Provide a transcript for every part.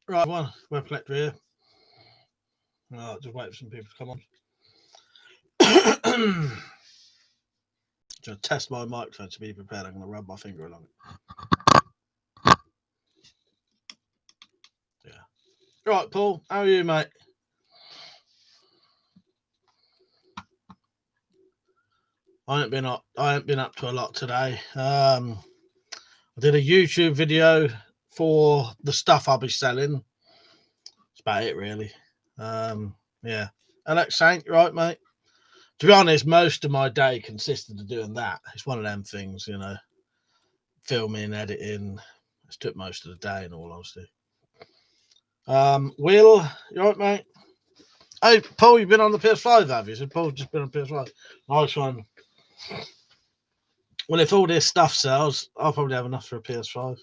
Right, WeaponCollector here. Just wait for some people to come on. Just test my microphone to be prepared. I'm going to rub my finger along it. Yeah. Right, Paul, how are you, mate? I ain't been up to a lot today. I did a YouTube video for the stuff I'll be selling. That's about it, really. Yeah. Alex Saint, right, mate? To be honest, most of my day consisted of doing that. It's one of them things, you know. Filming, editing. It's took most of the day, in all honesty. Will, you right, mate? Hey, Paul, you've been on the PS5, have you? So Paul's just been on PS5. Nice one. Well, if all this stuff sells, I'll probably have enough for a PS5.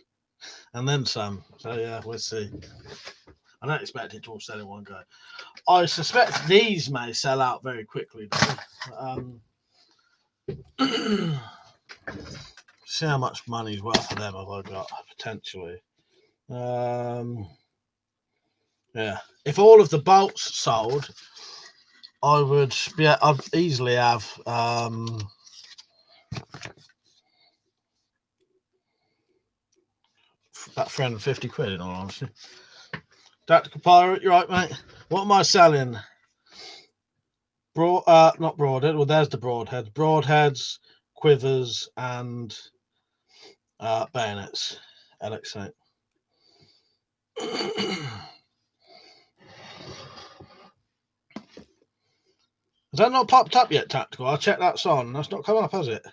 And then some. So, yeah, we'll see. I don't expect it to all sell in one go. I suspect these may sell out very quickly, though. See how much money's worth for them have I got, potentially. Yeah. If all of the bolts sold, I'd easily have about 350 quid, in all honesty. Tactical Pirate, you're right, mate. What am I selling? Not broadhead. Well, there's the broadheads. Broadheads, quivers, and bayonets. Alex Saint. Has that not popped up yet, Tactical? I'll check that's on. That's not come up, has it?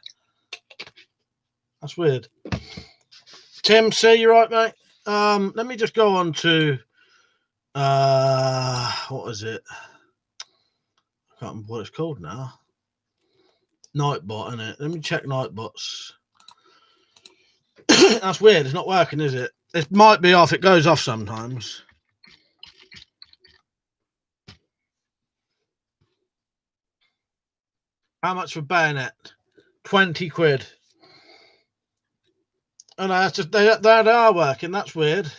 That's weird. Tim C, you right, mate? Let me just go on to what is it? I can't remember what it's called now. Nightbot, isn't it? Let me check Nightbots. That's weird. It's not working, is it? It might be off. It goes off sometimes. How much for Bayonet? 20 quid. Oh no, that's just they are working. That's weird.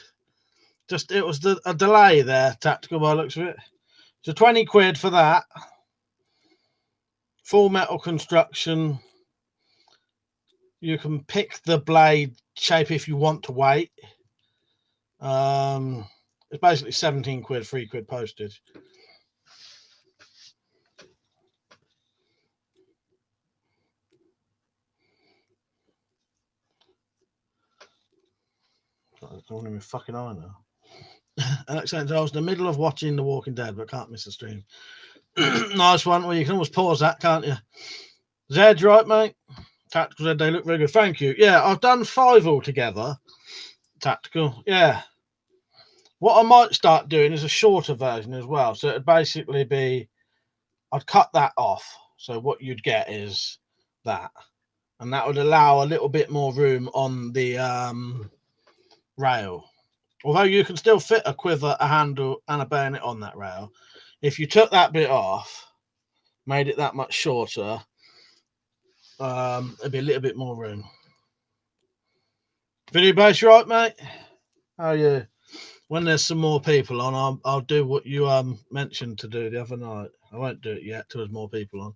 Just it was a delay there, Tactical, by the looks of it. So 20 quid for that. Full metal construction. You can pick the blade shape if you want to wait. It's basically 17 quid, 3 quid postage. I don't even fucking eye now. Alex says, I was in the middle of watching The Walking Dead, but can't miss the stream. Nice one. Well, you can always pause that, can't you? Zed, right, mate? Tactical Zed, they look very good. Thank you. Yeah, I've done 5 altogether. Tactical, yeah. What I might start doing is a shorter version as well. So it'd basically be, I'd cut that off. So what you'd get is that. And that would allow a little bit more room on the rail. Although you can still fit a quiver, a handle, and a bayonet on that rail. If you took that bit off, made it that much shorter, there'd be a little bit more room. Video base, you right, mate? How are you? When there's some more people on, I'll do what you mentioned to do the other night. I won't do it yet till there's more people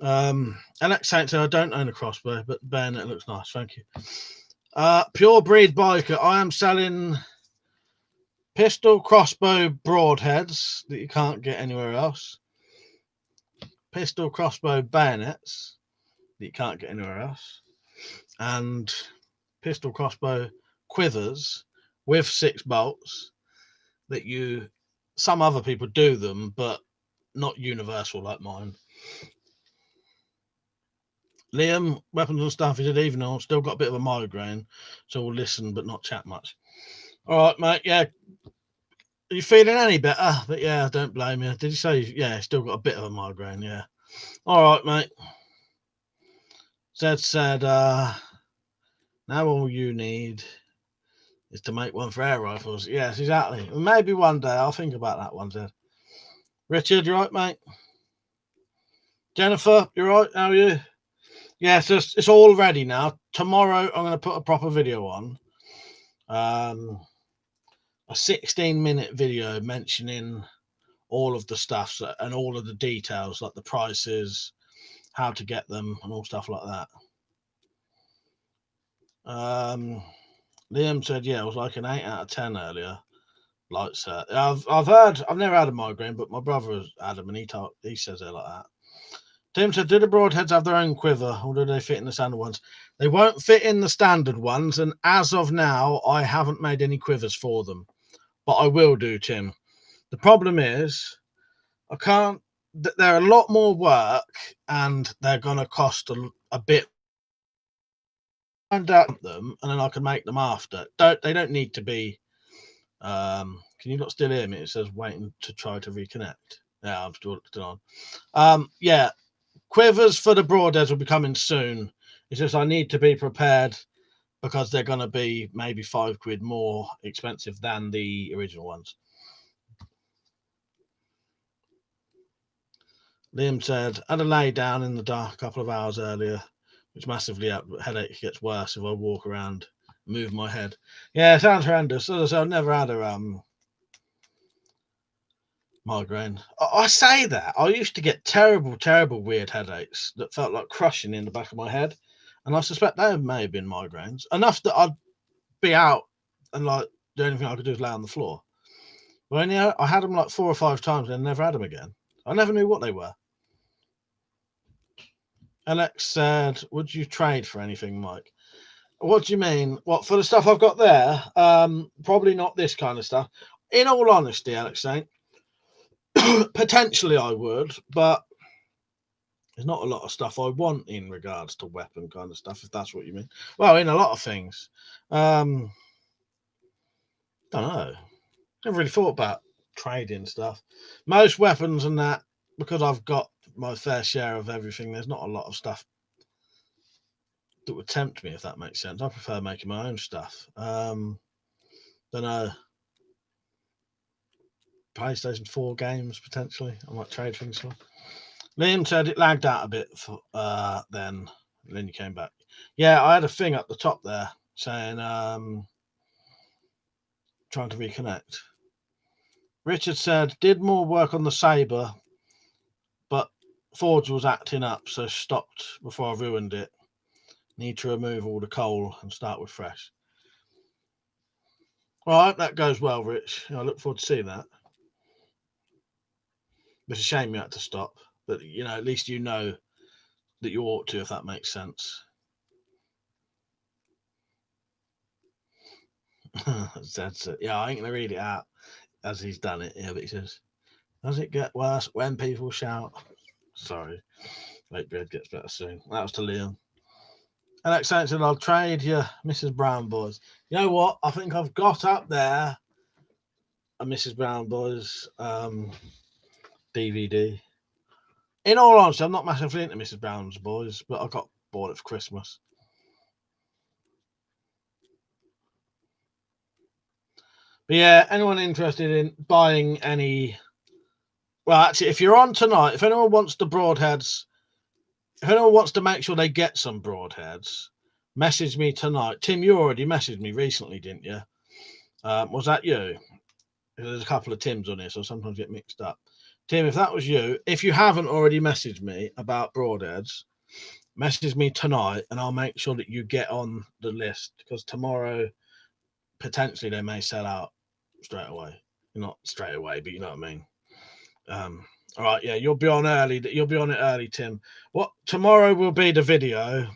on. Alex Saint said, I don't own a crossbow, but bayonet looks nice. Thank you. Pure Breed Biker. I am selling pistol crossbow broadheads that you can't get anywhere else. Pistol crossbow bayonets that you can't get anywhere else. And pistol crossbow quivers with 6 bolts that some other people do them, but not universal like mine. Liam, weapons and stuff, he did even on. Still got a bit of a migraine, so we'll listen but not chat much. All right, mate. Yeah. Are you feeling any better? But yeah, don't blame you. Did you say, yeah, still got a bit of a migraine? Yeah. All right, mate. Zed said, now all you need is to make one for air rifles. Yes, exactly. Maybe one day. I'll think about that one, Zed. Richard, you right, mate? Jennifer, you right? How are you? Yes, it's all ready now. Tomorrow, I'm going to put a proper video on. a 16-minute video mentioning all of the stuff and all of the details, like the prices, how to get them, and all stuff like that. Liam said, yeah, it was like an 8 out of 10 earlier. Like, I've never had a migraine, but my brother had them, and he says they're like that. Tim said, do the broadheads have their own quiver, or do they fit in the standard ones? They won't fit in the standard ones, and as of now, I haven't made any quivers for them, but I will do, Tim. The problem is, I can't. They're a lot more work, and they're gonna cost a bit. Find out them, and then I can make them after. They don't need to be. Can you not still hear me? It says waiting to try to reconnect. Yeah, I'm still on. Yeah, quivers for the broadheads will be coming soon. It's just I need to be prepared because they're going to be maybe £5 more expensive than the original ones. Liam said, I had a lay down in the dark a couple of hours earlier, which massively helped. Headache gets worse if I walk around, move my head. Yeah, it sounds horrendous. As I said, I've never had a migraine. I say that. I used to get terrible, terrible weird headaches that felt like crushing in the back of my head. And I suspect they may have been migraines. Enough that I'd be out and like the only thing I could do is lay on the floor. But anyhow, I had them like 4 or 5 times and never had them again. I never knew what they were. Alex said, would you trade for anything, Mike? What do you mean? What, for the stuff I've got there? Probably not this kind of stuff. In all honesty, Alex saying, potentially I would, but there's not a lot of stuff I want in regards to weapon kind of stuff, if that's what you mean. Well, in a lot of things. Don't know. Never really thought about trading stuff. Most weapons and that, because I've got my fair share of everything, there's not a lot of stuff that would tempt me, if that makes sense. I prefer making my own stuff. Don't know. PlayStation 4 games, potentially. I might trade things for. Liam said it lagged out a bit for, then you came back. Yeah, I had a thing up the top there saying trying to reconnect. Richard said, did more work on the Sabre, but Forge was acting up, so stopped before I ruined it. Need to remove all the coal and start with fresh. Well, I hope that goes well, Rich. I look forward to seeing that. It's a shame you had to stop, but at least you know that you ought to, if that makes sense. That's it. Yeah, I ain't gonna read it out as he's done it. Yeah, but he says, does it get worse when people shout? Sorry. Hope Beard gets better soon. That was to Liam. Alex said, I'll trade you Mrs. Brown Boys. You know what? I think I've got up there a Mrs. Brown Boys DVD. In all honesty, I'm not massively into Mrs. Brown's Boys, but I bought it for Christmas. But yeah, anyone interested in buying any? Well, actually, if you're on tonight, if anyone wants the broadheads, if anyone wants to make sure they get some broadheads, message me tonight. Tim, you already messaged me recently, didn't you? Was that you? There's a couple of Tims on here, so sometimes get mixed up. Tim, if that was you, if you haven't already messaged me about broadheads, message me tonight and I'll make sure that you get on the list, because tomorrow potentially they may sell out straight away. Not straight away, but you know what I mean. All right, yeah, you'll be on early. You'll be on it early, Tim. What tomorrow will be the video.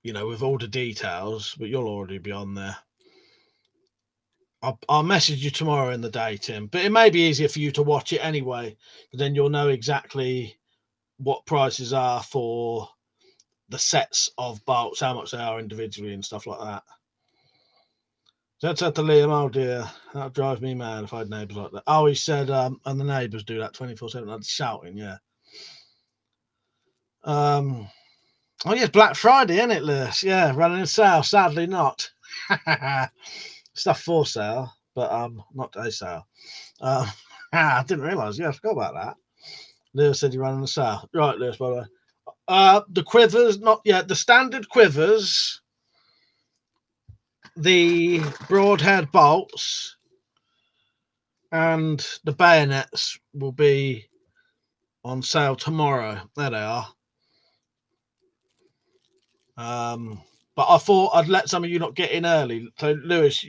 With all the details, but you'll already be on there. I'll message you tomorrow in the day, Tim. But it may be easier for you to watch it anyway. Then you'll know exactly what prices are for the sets of bolts, how much they are individually and stuff like that. That's at the Liam. Oh dear, that drives me mad if I had neighbours like that. Oh, he said, and the neighbours do that 24/7. That's shouting, yeah. Oh yeah, Black Friday, isn't it, Lewis? Yeah, running a sale. Sadly not. Stuff for sale, but not a sale. I didn't realise. Yeah, I forgot about that. Lewis said you're running a sale. Right, Lewis, by the way. The quivers, not yet. The standard quivers, the broadhead bolts, and the bayonets will be on sale tomorrow. There they are. But I thought I'd let some of you not get in early. So Lewis,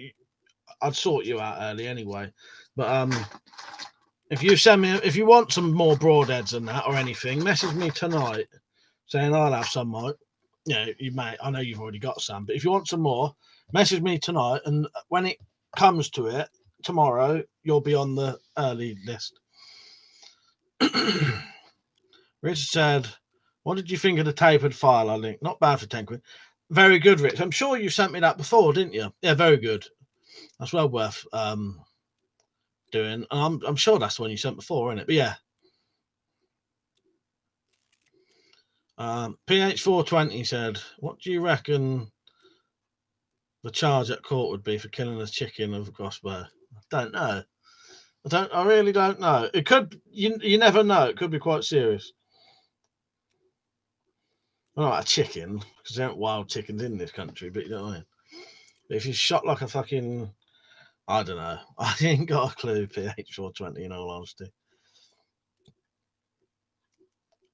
I'd sort you out early anyway. But if you send me, if you want some more broadheads than that or anything, message me tonight saying I'll have some, Mike. Yeah, you may. I know you've already got some, but if you want some more, message me tonight, and when it comes to it tomorrow, you'll be on the early list. Richard said, "What did you think of the tapered file I linked? Not bad for 10 quid. Very good, Rich. I'm sure you sent me that before, didn't you? Yeah, very good. That's well worth doing. And I'm sure that's the one you sent before, isn't it? But yeah." PH420 said, "What do you reckon the charge at court would be for killing a chicken of a crossbow?" I don't know. I really don't know. It could. You never know. It could be quite serious. Well, not a chicken, because there aren't wild chickens in this country, but you know what I mean. But if you shot like a fucking, I don't know. I ain't got a clue. PH420, in all honesty.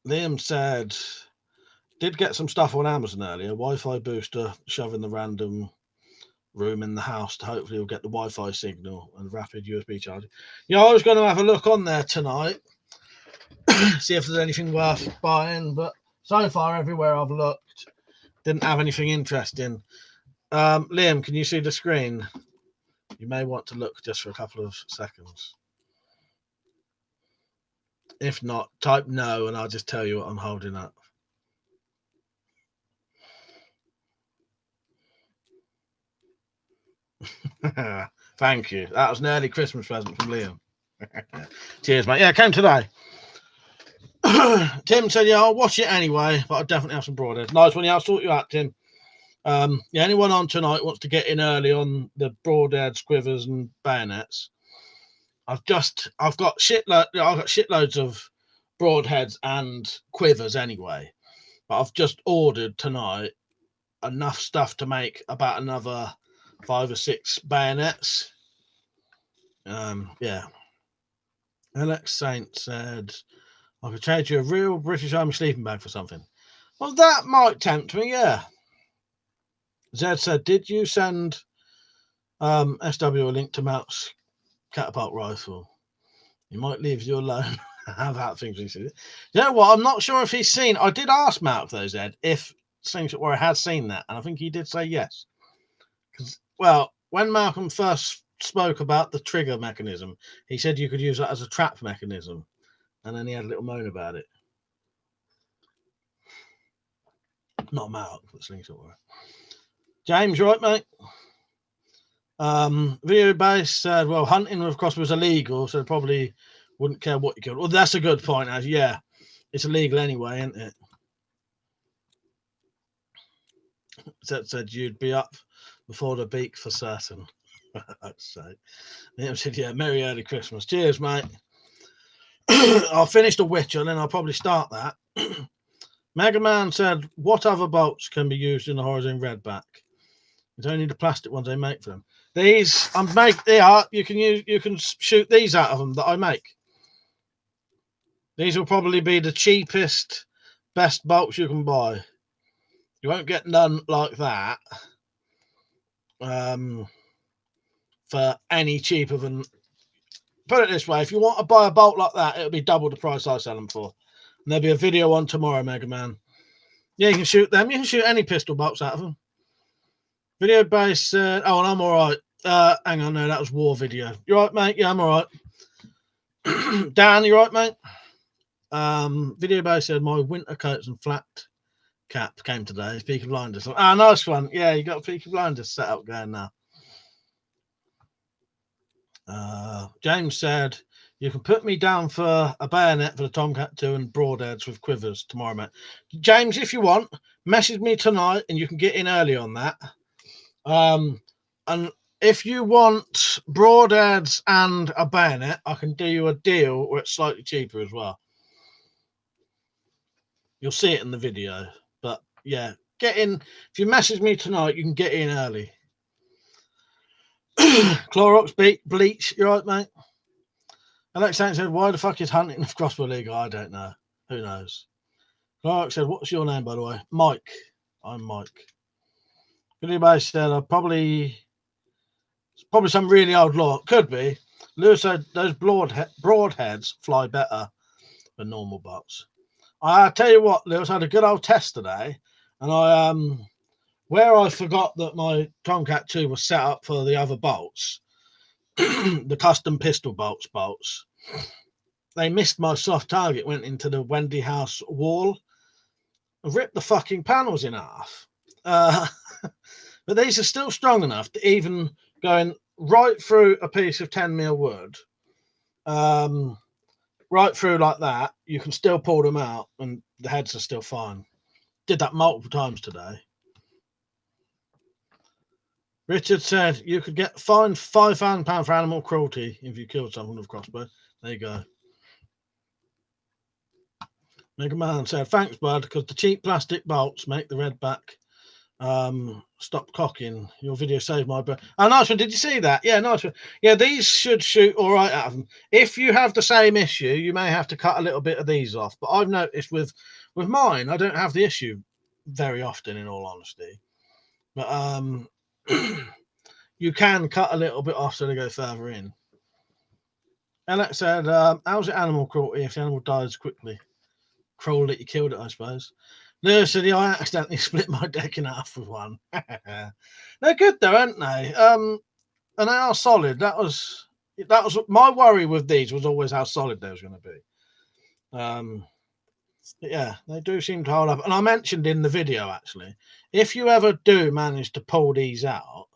Liam said, "Did get some stuff on Amazon earlier. Wi-Fi booster, shoving the random room in the house to hopefully we'll get the Wi-Fi signal and rapid USB charging." Yeah, I was going to have a look on there tonight, see if there's anything worth buying, but so far everywhere I've looked didn't have anything interesting. Liam, can you see the screen? You may want to look just for a couple of seconds. If not, type no and I'll just tell you what I'm holding up. Thank you. That was an early Christmas present from Liam. Cheers, mate. Yeah, it came today. Tim said, "Yeah, I'll watch it anyway, but I'll definitely have some broadheads." Nice one. Yeah, I'll sort you out, Tim. Yeah, anyone on tonight wants to get in early on the broadheads, quivers, and bayonets. I've got shitloads of broadheads and quivers anyway, but I've just ordered tonight enough stuff to make about another 5 or 6 bayonets. Yeah. Alex Saint said, "I could trade you a real British Army sleeping bag for something." Well, that might tempt me, yeah. Zed said, "Did you send SW a link to Mount's catapult rifle? He might leave you alone." How about things he said? You know what? I'm not sure if he's seen. I did ask Mark though, Zed, if Slingshot had seen that, and I think he did say yes. Because, well, when Malcolm first spoke about the trigger mechanism, he said you could use that as a trap mechanism, and then he had a little moan about it. Not Mark, but Slingshot. James, right, mate? Video base said, "Well, hunting with crossbows is illegal, so probably wouldn't care what you killed." Well, that's a good point, as yeah, it's illegal anyway, isn't it? Said you'd be up before the beak for certain. So, Liam said, "Yeah, Merry early Christmas." Cheers, mate. I'll finish The Witcher, and then I'll probably start that. Mega Man said, "What other bolts can be used in the Horizon Redback? It's only the plastic ones they make for them." These they are. You can shoot these out of them that I make. These will probably be the cheapest, best bolts you can buy. You won't get none like that for any cheaper than. Put it this way: if you want to buy a bolt like that, it'll be double the price I sell them for. And there'll be a video on tomorrow, Mega Man. Yeah, you can shoot them. You can shoot any pistol bolts out of them. Video base. Oh, and I'm all right. Hang on, no, that was war video. You right, mate? Yeah, I'm all right. Dan, you right, mate? Video base said my winter coats and flat cap came today. It's Peaky Blinders. Ah, nice one. Yeah, you got Peaky Blinders set up going now. James said, "You can put me down for a bayonet for the Tomcat 2 and broadheads with quivers tomorrow, mate." James, if you want, message me tonight and you can get in early on that. And if you want broadheads and a bayonet, I can do you a deal where it's slightly cheaper as well. You'll see it in the video. But yeah, get in. If you message me tonight, you can get in early. Clorox bleach, you right, mate? Alex said, why the fuck is hunting of crossbow legal? I don't know. Who knows? Clorox said, what's your name, by the way? Mike. I'm Mike. Billy Bay said, probably some really old law. Could be. Lewis said, those broadheads fly better than normal bolts. I tell you what, Lewis, I had a good old test today, and where I forgot that my Tomcat 2 was set up for the other bolts, the custom pistol bolts, they missed my soft target, went into the Wendy House wall, ripped the fucking panels in half. But these are still strong enough to even going right through a piece of 10mm wood, right through like that, you can still pull them out and the heads are still fine. Did that multiple times today. Richard said you could get fined £5,000 for animal cruelty if you killed someone with a crossbow. There you go. Mega Man said, thanks, bud, because the cheap plastic bolts make the red back stop cocking. Your video saved my breath. Oh, nice one. Did you see that? Yeah, nice one. Yeah, these should shoot all right out of them. If you have the same issue, you may have to cut a little bit of these off. But I've noticed with mine, I don't have the issue very often, in all honesty. But you can cut a little bit off so they go further in. Alex said, how's it animal cruelty if the animal dies quickly? Cruel that you killed it, I suppose. Lewis said, I accidentally split my deck in half with one. They're good though, aren't they? And they are solid. That was my worry with these, was always how solid they was going to be. Yeah, they do seem to hold up. And I mentioned in the video, actually, if you ever do manage to pull these out,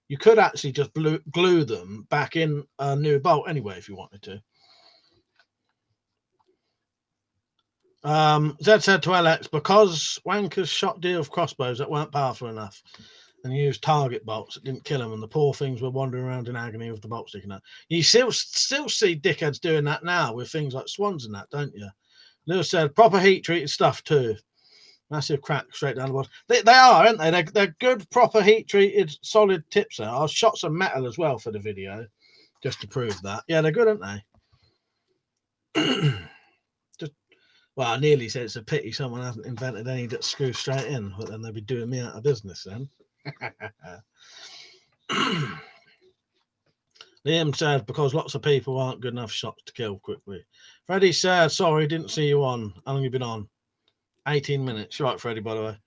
you could actually just glue them back in a new bolt anyway if you wanted to. Zed said to Alex, because wankers shot deer with crossbows that weren't powerful enough and used target bolts that didn't kill them, and the poor things were wandering around in agony with the bolt sticking out. You still see dickheads doing that now with things like swans and that, don't you? Lewis said, proper heat treated stuff too. Massive crack straight down the bottom. They are, aren't they? They're good, proper heat treated, solid tips there. I shot some metal as well for the video just to prove that. Yeah, they're good, aren't they? Well, I nearly said it's a pity someone hasn't invented any that screw straight in, but then they'd be doing me out of business then. Liam said, because lots of people aren't good enough shots to kill quickly. Freddie said, sorry, didn't see you on. How long have you been on? 18 minutes. You're right, Freddie, by the way.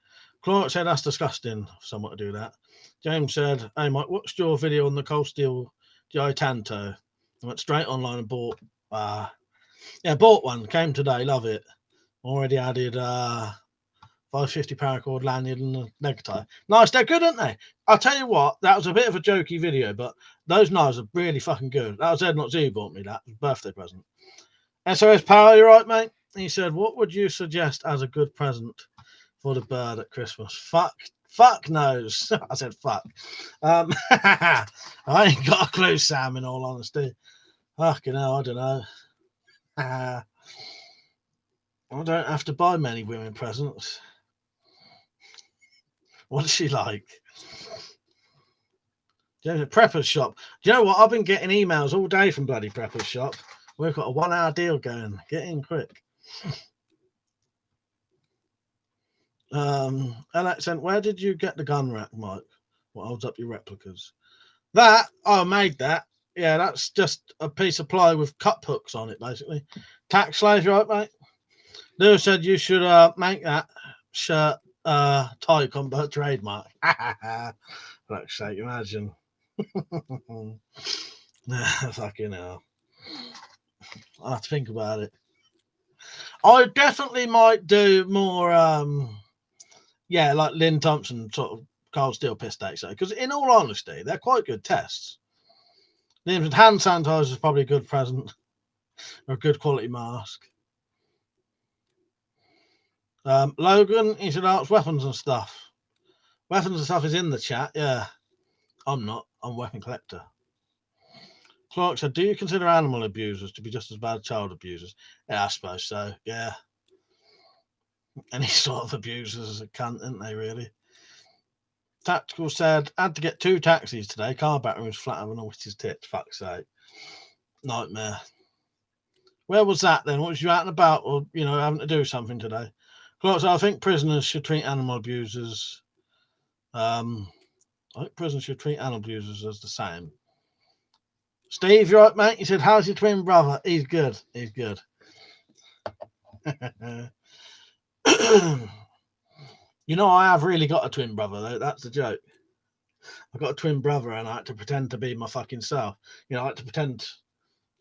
Clark said, that's disgusting for someone to do that. James said, hey, Mike, watched your video on the Cold Steel GI Tanto. I went straight online and bought one. Came today. Love it. Already added 550 paracord lanyard and a necktie. Nice, they're good, aren't they? I'll tell you what, that was a bit of a jokey video, but those knives are really fucking good. That was Ed Not Z who bought me that. It was a birthday present. SOS Power, you right, mate? He said, what would you suggest as a good present for the bird at Christmas? Fuck knows. I said fuck. I ain't got a clue, Sam, in all honesty. Fucking hell, I don't know. I don't have to buy many women presents. What is she like? Prepper's Shop. Do you know what? I've been getting emails all day from bloody Prepper's Shop. We've got a 1 hour deal going. Get in quick. Alex sent, where did you get the gun rack, Mike? What holds up your replicas? That, I made that. Yeah, that's just a piece of ply with cup hooks on it, basically. Tax slaves, right, mate? Lewis said you should make that shirt tie combo trademark. Fuck's sake, imagine. Fucking hell. I'll have to think about it. I definitely might do more, like Lynn Thompson sort of Cold Steel piss stakes, because in all honesty, they're quite good tests. The hand sanitizer is probably a good present or a good quality mask. Logan, he said, it's weapons and stuff. Weapons and stuff is in the chat, yeah. I'm not. I'm WeaponCollector. Clark said, do you consider animal abusers to be just as bad as child abusers? Yeah, I suppose so, yeah. Any sort of abusers a cunt, aren't they, really? Tactical said, had to get 2 taxis today. Car battery was flat having all his tits. Fuck's sake. Nightmare. Where was that then? What was you out and about, or, having to do something today? So I think prisoners should treat animal abusers. I think prisoners should treat animal abusers as the same. Steve, you right, mate? He said, how's your twin brother? He's good. He's good. I have really got a twin brother, though. That's the joke. I've got a twin brother, and I had to pretend to be my fucking self. I had to pretend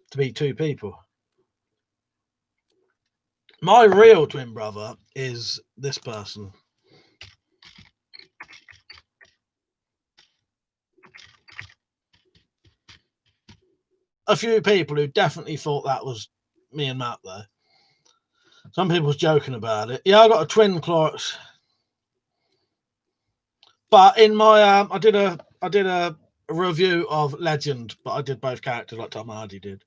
to be 2 people. My real twin brother is this person. A few people who definitely thought that was me and Matt, though. Some people was joking about it. Yeah, I got a twin Clorox. But in my I did a review of Legend, but I did both characters like Tom Hardy did.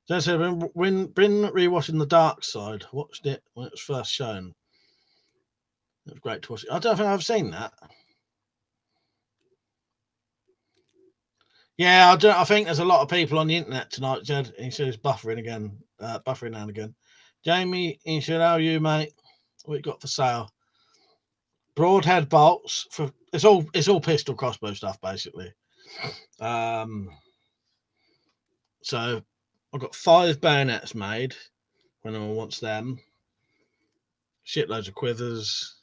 So I said, when been rewatching The Dark Side, watched it when it was first shown. It was great to watch it. I don't think I've seen that. Yeah, I think there's a lot of people on the internet tonight, Jed. He says buffering again, buffering now and again. Jamie, he said, how are you, mate? What you got for sale? Broadhead bolts for it's all pistol crossbow stuff, basically. So I've got 5 bayonets made when anyone wants them. Shitloads of quivers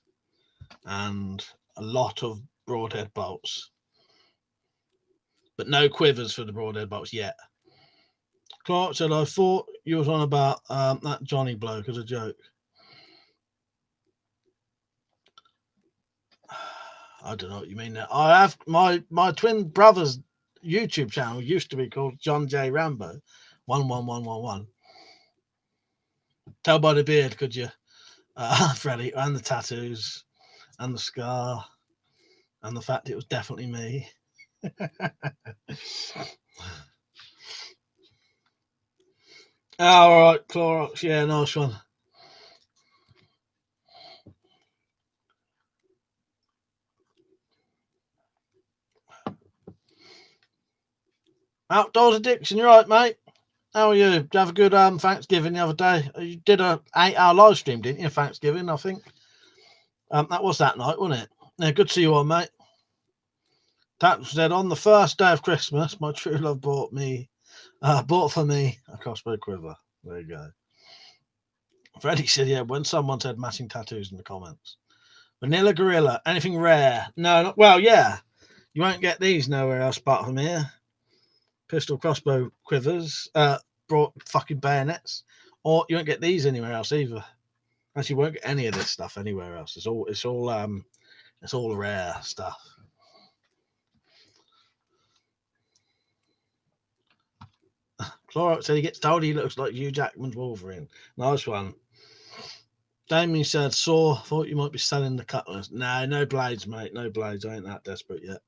and a lot of broadhead bolts. But no quivers for the broadhead bolts yet. Clark said, I thought you was on about that Johnny bloke as a joke. I don't know what you mean there. I have my twin brother's YouTube channel used to be called John J. Rambo 11111. Tell by the beard, could you? Freddie, and the tattoos and the scar and the fact it was definitely me. All right, Clorox, yeah, nice one. Outdoors Addiction, you're right, mate. How are you? Did you have a good Thanksgiving the other day? You did a 8-hour live stream, didn't you? Thanksgiving, I think. That was that night, wasn't it? Yeah, good to see you all, mate. That said, on the first day of Christmas, my true love bought for me a crossbow quiver. There you go. Freddie said, yeah, when someone said matching tattoos in the comments. Vanilla Gorilla, anything rare? No, well, yeah. You won't get these nowhere else apart from here. Pistol crossbow quivers, brought fucking bayonets, or you won't get these anywhere else either. Actually, you won't get any of this stuff anywhere else. It's all rare stuff. Clorox said he gets told he looks like Hugh Jackman's Wolverine. Nice one. Damien said, thought you might be selling the cutlass. No blades, mate. No blades. I ain't that desperate yet.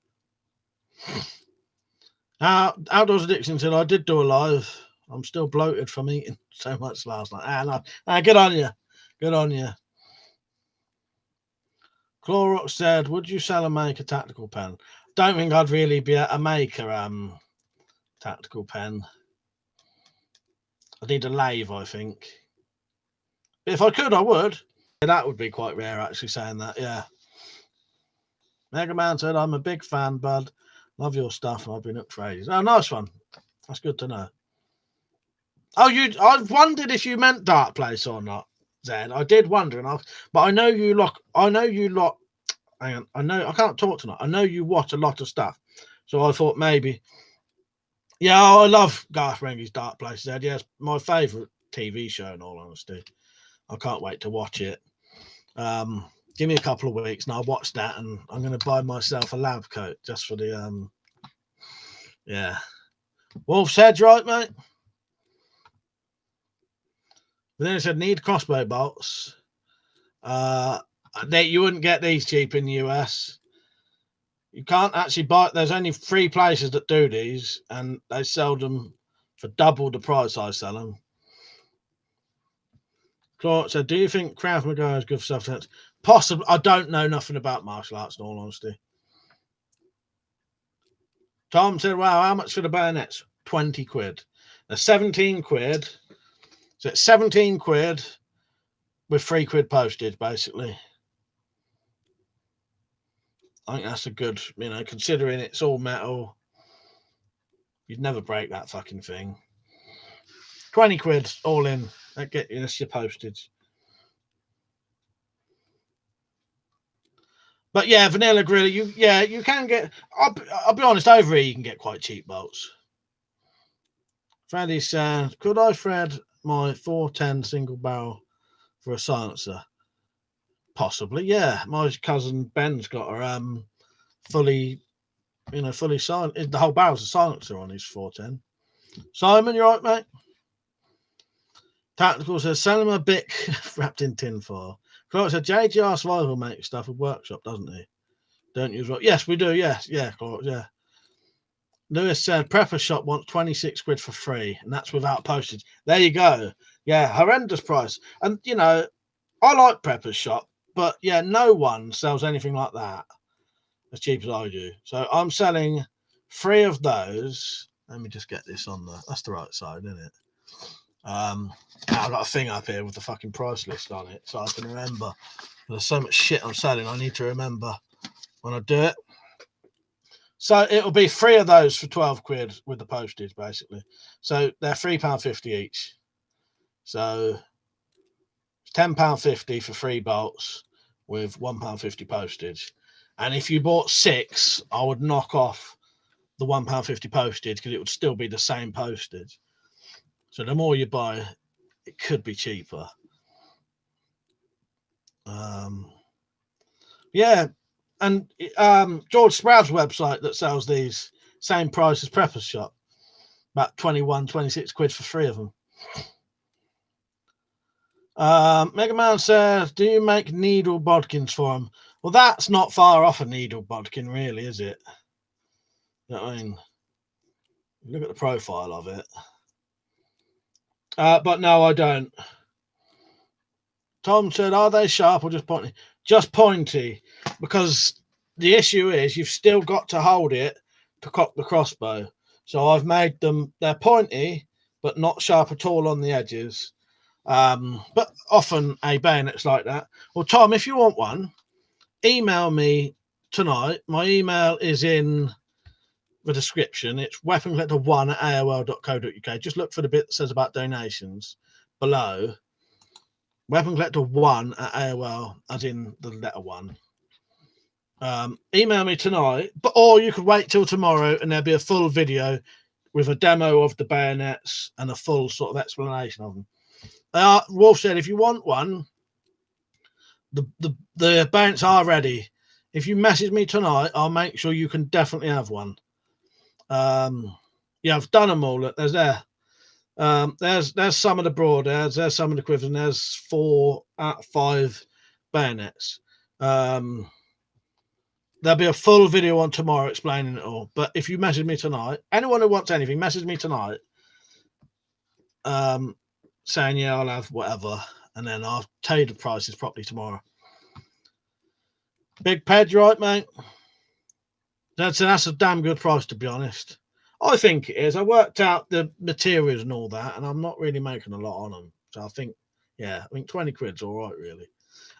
Outdoors Addiction said, I did do a live. I'm still bloated from eating so much last night. Good on you. Good on you. Clorox said, would you sell and make a tactical pen? Don't think I'd really be able to make a tactical pen. I need a lathe, I think. But if I could, I would. Yeah, that would be quite rare, actually, saying that, yeah. Mega Man said, I'm a big fan, bud. Love your stuff, and I've been up for ages. Oh, nice one. That's good to know. Oh, I wondered if you meant Dark Place or not, Zed. I did wonder, but I know you lot. Hang on, I can't talk tonight. I know you watch a lot of stuff, so I thought maybe. Yeah, I love Garth Marenghi's Dark Place, Zed. Yeah, it's my favourite TV show. In all honesty, I can't wait to watch it. Give me a couple of weeks and I'll watch that, and I'm going to buy myself a lab coat just for the yeah. Wolf's Head, right, mate? But then it said need crossbow bolts. You wouldn't get these cheap in the US. You can't actually buy. There's only 3 places that do these, and they sell them for double the price I sell them. Claude said, do you think Krav Maga is good for self-defense? Possibly. I don't know nothing about martial arts, in all honesty. Tom said, wow, how much for the bayonets? 20 quid. They're 17 quid. So it's 17 quid with 3 quid postage, basically. I think that's a good, considering it's all metal, you'd never break that fucking thing. 20 quid all in. That get you, that's your postage. But yeah, vanilla grill, you can get, I'll be honest, over here you can get quite cheap bolts. Freddy said, could I thread my 410 single barrel for a silencer? Possibly, yeah. My cousin Ben's got a fully silent. The whole barrel's a silencer on his 410. Simon, you right, mate? Tactical says, sell him a Bic wrapped in tinfoil. Clark said, JGR Survival makes stuff with workshop, doesn't he? Don't use what? Yes, we do. Yes, yeah, Clark, yeah. Lewis said, Prepper Shop wants 26 quid for free, and that's without postage. There you go. Yeah, horrendous price. And, I like Prepper's Shop, but, yeah, no one sells anything like that as cheap as I do. So I'm selling 3 of those. Let me just get this on there. That's the right side, isn't it? I've got a thing up here with the fucking price list on it, so I can remember. There's so much shit I'm selling, I need to remember when I do it. So it'll be 3 of those for 12 quid with the postage, basically. So they're £3.50 each. So it's £10.50 for 3 bolts with £1.50 postage. And if you bought 6, I would knock off the £1.50 postage because it would still be the same postage. So the more you buy, it could be cheaper. Yeah. And George Sprout's website that sells these, same price as Prepper's Shop. About 21, 26 quid for 3 of them. Mega Man says, do you make needle bodkins for him? Well, that's not far off a needle bodkin, really, is it? You know what I mean? Look at the profile of it. But no, I don't. Tom said, are they sharp or just pointy? Just pointy, because the issue is you've still got to hold it to cock the crossbow. So I've made them, they're pointy, but not sharp at all on the edges. But often a bayonet's like that. Well, Tom, if you want one, email me tonight. My email is in the description. It's weaponcollector1@aol.co.uk. Just look for the bit that says about donations below. weaponcollector1@aol, as in the letter 1. Email me tonight, or you could wait till tomorrow and there'll be a full video with a demo of the bayonets and a full sort of explanation of them. Wolf said, if you want one, the bayonets are ready. If you message me tonight, I'll make sure you can definitely have one. Yeah, I've done them all. Look, there's there. There's some of the broadheads, there's some of the quivers, and there's 4 out of 5 bayonets. There'll be a full video on tomorrow explaining it all. But if you message me tonight, anyone who wants anything, message me tonight. Saying, yeah, I'll have whatever, and then I'll tell you the prices properly tomorrow. Big Ped, right, mate? That's a damn good price, to be honest. I think it is. I worked out the materials and all that, and I'm not really making a lot on them. So I think, 20 quid's all right, really.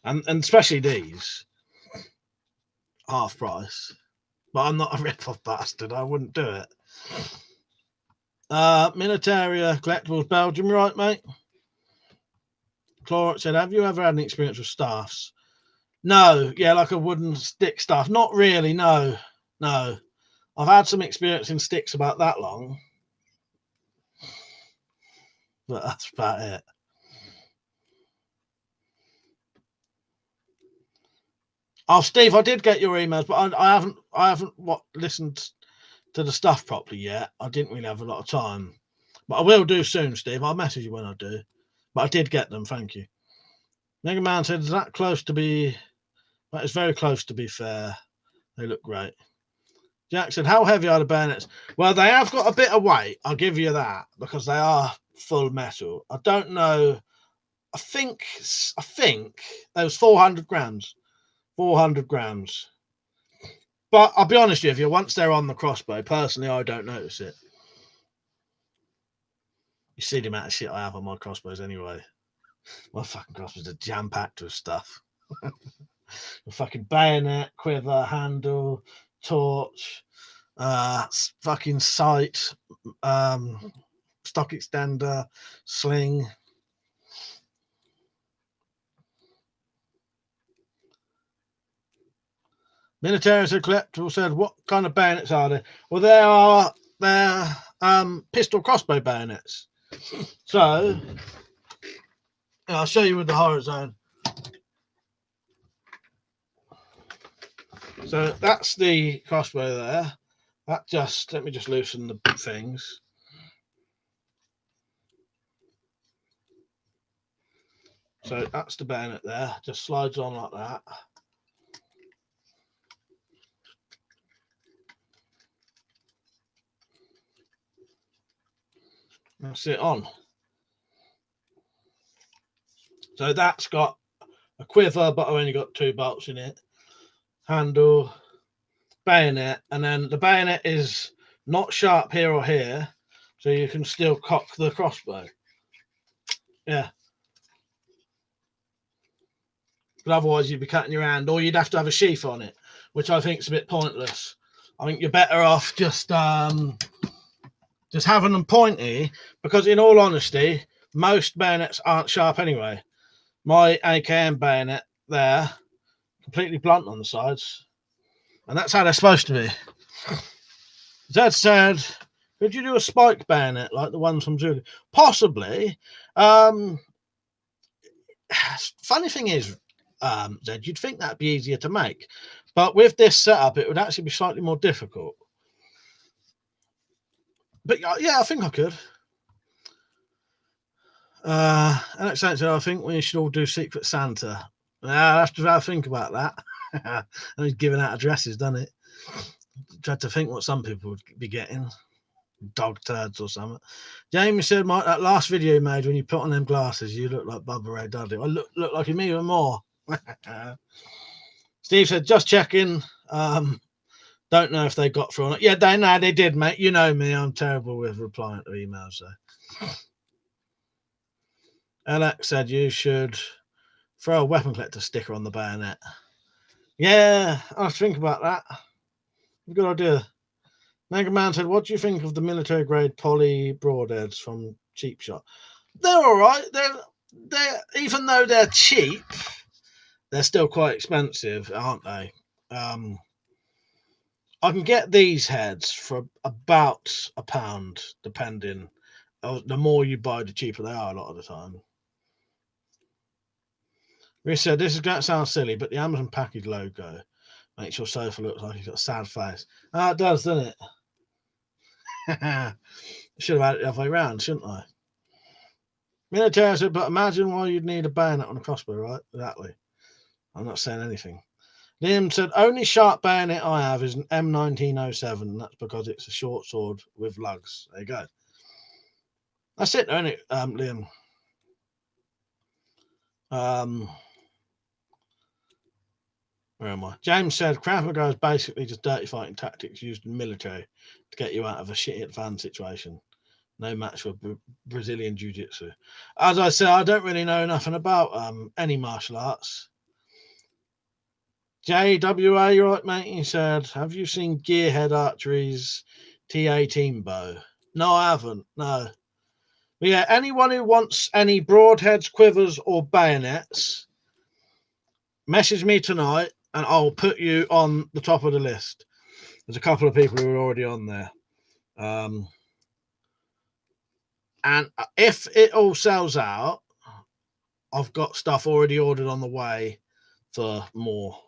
And especially these, half price. But I'm not a rip-off bastard. I wouldn't do it. Militaria Collectibles Belgium, right, mate? Cloric said, have you ever had an experience with staffs? No, like a wooden stick staff. Not really, no. I've had some experience in sticks about that long. But that's about it. Oh, Steve, I did get your emails, but I haven't listened to the stuff properly yet. I didn't really have a lot of time. But I will do soon, Steve. I'll message you when I do. But I did get them, thank you. Mega Man said, is that close to be... That is very close, to be fair. They look great. Jack said, how heavy are the bayonets? Well, they have got a bit of weight. I'll give you that, because they are full metal. I don't know I think there was 400 grams. 400 grams. But I'll be honest with you, once they're on the crossbow, personally, I don't notice it. You see the amount of shit I have on my crossbows anyway. My fucking crossbows are jam-packed with stuff. The fucking bayonet, quiver, handle, torch, fucking sight, stock extender, sling. Militaries are collectible said, what kind of bayonets are they? Well, they're pistol crossbow bayonets. So I'll show you with the horror zone. So that's the crossbow there. Let me just loosen the things. So that's the bayonet there. Just slides on like that. That's it on. So that's got a quiver, but I've only got 2 bolts in it. Handle, bayonet, and then the bayonet is not sharp here or here, so you can still cock the crossbow. Yeah. But otherwise you'd be cutting your hand, or you'd have to have a sheath on it, which I think is a bit pointless. I think you're better off just having them pointy, because in all honesty, most bayonets aren't sharp anyway. My AKM bayonet there, completely blunt on the sides, and that's how they're supposed to be. Zed said, could you do a spike bayonet like the ones from Zulu? Possibly. Funny thing is, Zed, you'd think that'd be easier to make, but with this setup, it would actually be slightly more difficult. But yeah, I think I could. Alex said, I think we should all do Secret Santa. I have to think about that. And he's giving out addresses, doesn't it? Tried to think what some people would be getting. Dog turds or something. Jamie said, Mike, that last video you made when you put on them glasses, you look like Bubba Ray Dudley. I look like him even more. Steve said, just checking. Don't know if they got through on it. Yeah, they did, mate. You know me, I'm terrible with replying to emails. So Alex said you should throw a weapon collector sticker on the bayonet. Yeah, I was thinking about that. Good idea. Mega Man said, what do you think of the military grade poly broadheads from Cheap Shot? They're all right. They're even though they're cheap, they're still quite expensive, aren't they? I can get these heads for about £1, depending. The more you buy, the cheaper they are a lot of the time. Rich said, this is going to sound silly, but the Amazon package logo makes your sofa look like you've got a sad face. Ah, it does, doesn't it? Should have had it the other way around, shouldn't I? Military said, but imagine why you'd need a bayonet on a crossbow, right? Exactly. I'm not saying anything. Liam said, only sharp bayonet I have is an M1907, and that's because it's a short sword with lugs. There you go. That's it, isn't it, Liam? Where am I? James said, Krav Maga is basically just dirty fighting tactics used in the military to get you out of a shitty advanced situation. No match for Brazilian Jiu-Jitsu. As I said, I don't really know nothing about any martial arts. JWA, you're right, mate. He said, have you seen Gearhead Archery's T18 bow? No, I haven't. No. But yeah, anyone who wants any broadheads, quivers, or bayonets, message me tonight and I'll put you on the top of the list. There's a couple of people who are already on there. And if it all sells out, I've got stuff already ordered on the way for more.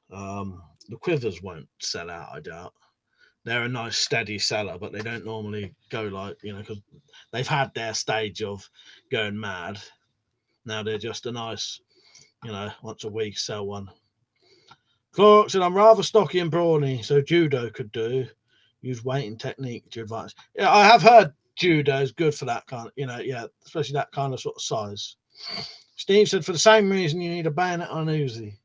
The quivers won't sell out, I doubt. They're a nice steady seller, but they don't normally go like, because they've had their stage of going mad. Now they're just a nice, once a week sell one. Clark said, I'm rather stocky and brawny, so judo could do. Use weighting technique to advance. Yeah, I have heard judo is good for that kind of, you know, yeah, especially that kind of sort of size. Steve said, for the same reason you need a bayonet on Uzi.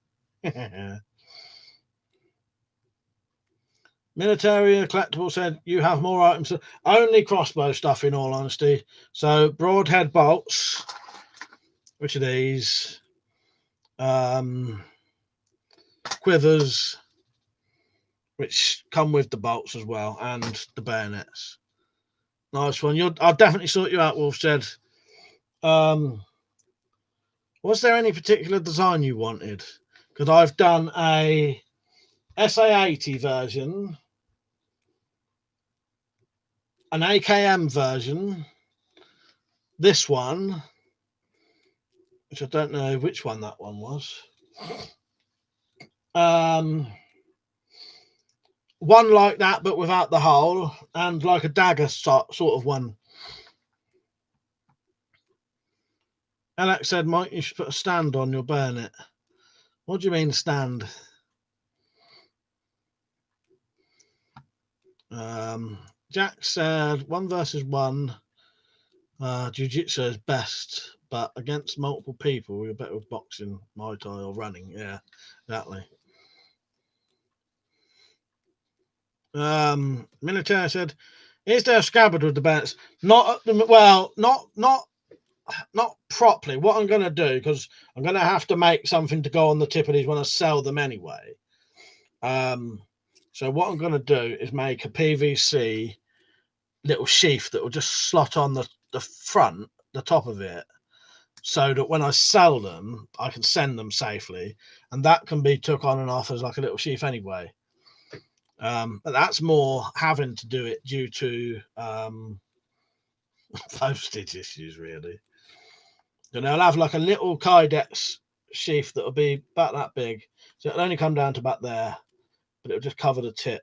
Military Collectible said, you have more items. Only crossbow stuff, in all honesty. So broadhead bolts, which are these, quivers, which come with the bolts as well, and the bayonets. Nice one. I'll definitely sort you out, Wolf said. Was there any particular design you wanted? Because I've done a SA80 version, an AKM version, this one, which I don't know which one that one was. One like that, but without the hole, and like a dagger sort of one. Alex said, Mike, you should put a stand on your bayonet. What do you mean, stand? Jack said, 1 versus 1. Jiu-jitsu is best, but against multiple people, you're better with boxing, Muay Thai, or running. Yeah, exactly. Military said, is there a scabbard with the bayonets? Not properly. What I'm going to do, because I'm going to have to make something to go on the tip of these when I sell them anyway. So what I'm going to do is make a PVC little sheath that will just slot on the front, the top of it, so that when I sell them, I can send them safely, and that can be took on and off as like a little sheath anyway. But that's more having to do it due to postage issues, really. And I'll have like a little Kydex sheath that'll be about that big, so it'll only come down to about there, but it'll just cover the tip,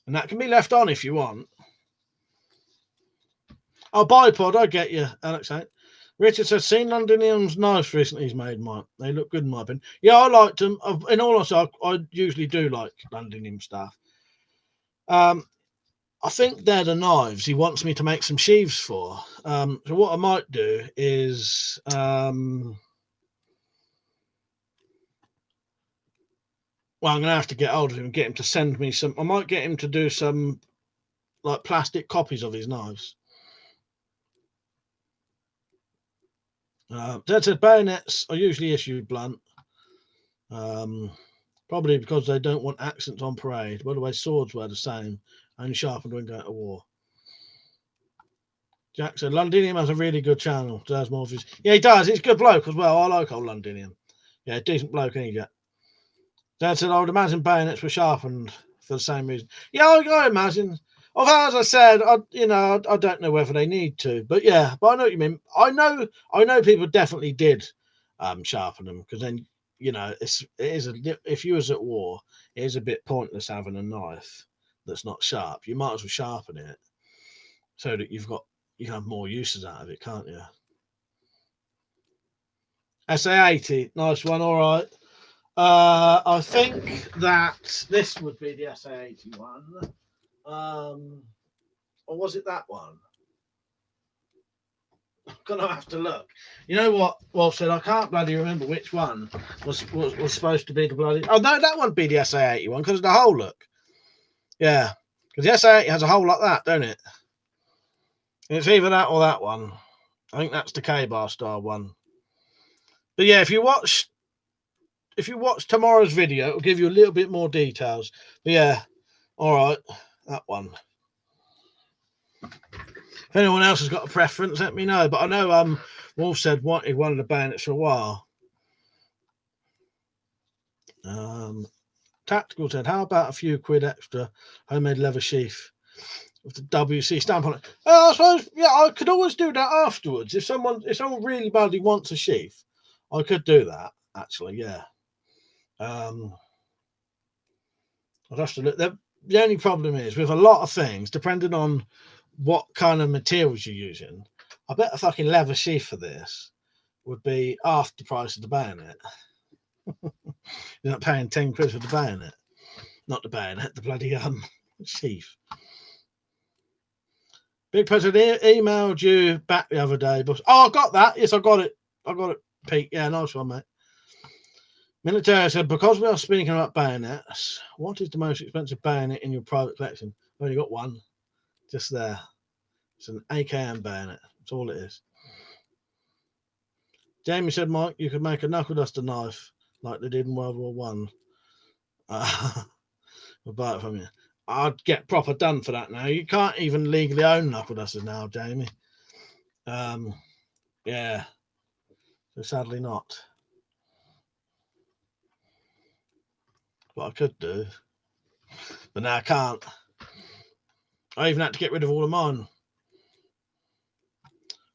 and that can be left on if you want. Oh, bipod, I get you, Alex. Richard says, seen Londinium's knives recently he's made, Mike. They look good in my opinion. Yeah, I liked them. In all honesty, I usually do like Londinium stuff. I think they're the knives he wants me to make some sheaths for. So what I might do is well, I'm gonna have to get hold of him and get him to send me some. I might get him to do some like plastic copies of his knives. That said, bayonets are usually issued blunt. Probably because they don't want accents on parade. By the way, swords were the same, only sharpened when going to war. Jack said, Londinium has a really good channel. Does more views. Yeah, he does. He's a good bloke as well. I like old Londinium. Yeah, decent bloke, ain't he, Jack? Dad said, I would imagine bayonets were sharpened for the same reason. Yeah, I imagine. Although, as I said, I don't know whether they need to, but yeah, but I know what you mean. I know people definitely did sharpen them, because then, if you was at war, it is a bit pointless having a knife that's not sharp. You might as well sharpen it so that you can have more uses out of it, can't you? SA80, nice one, all right. I think that this would be the SA80 one. Or was it that one? I'm gonna have to look. You know what? Wolf said I can't bloody remember which one was supposed to be the bloody. Oh no, that would be the SA80 one because of the hole look. Yeah, because the SA80 has a hole like that, don't it? It's either that or that one. I think that's the K-bar style one. But yeah, if you watch tomorrow's video, it'll give you a little bit more details. But yeah, all right, that one. If anyone else has got a preference, let me know. But I know Wolf said wanted one of the bayonets for a while. Tactical said, how about a few quid extra homemade leather sheath with the WC stamp on it? I suppose, yeah, I could always do that afterwards. If someone really badly wants a sheath, I could do that, actually, yeah. I'd have to look. The only problem is with a lot of things, depending on what kind of materials you're using, I bet a fucking leather sheath for this would be half the price of the bayonet. You're not paying 10 quid for the bayonet. Not the bayonet, the bloody sheath. Big President emailed you back the other day, but I got that. Yes, I got it. Pete. Yeah, nice one, mate. Military said, because we are speaking about bayonets, what is the most expensive bayonet in your private collection? I've only got one, just there. It's an AKM bayonet. That's all it is. Jamie said, Mike, you could make a knuckle duster knife like they did in World War One. We'll buy it from you. I'd get proper done for that now. You can't even legally own knuckle dusters now, Jamie. Yeah. So sadly not. What I could do. But now I can't. I even had to get rid of all of mine.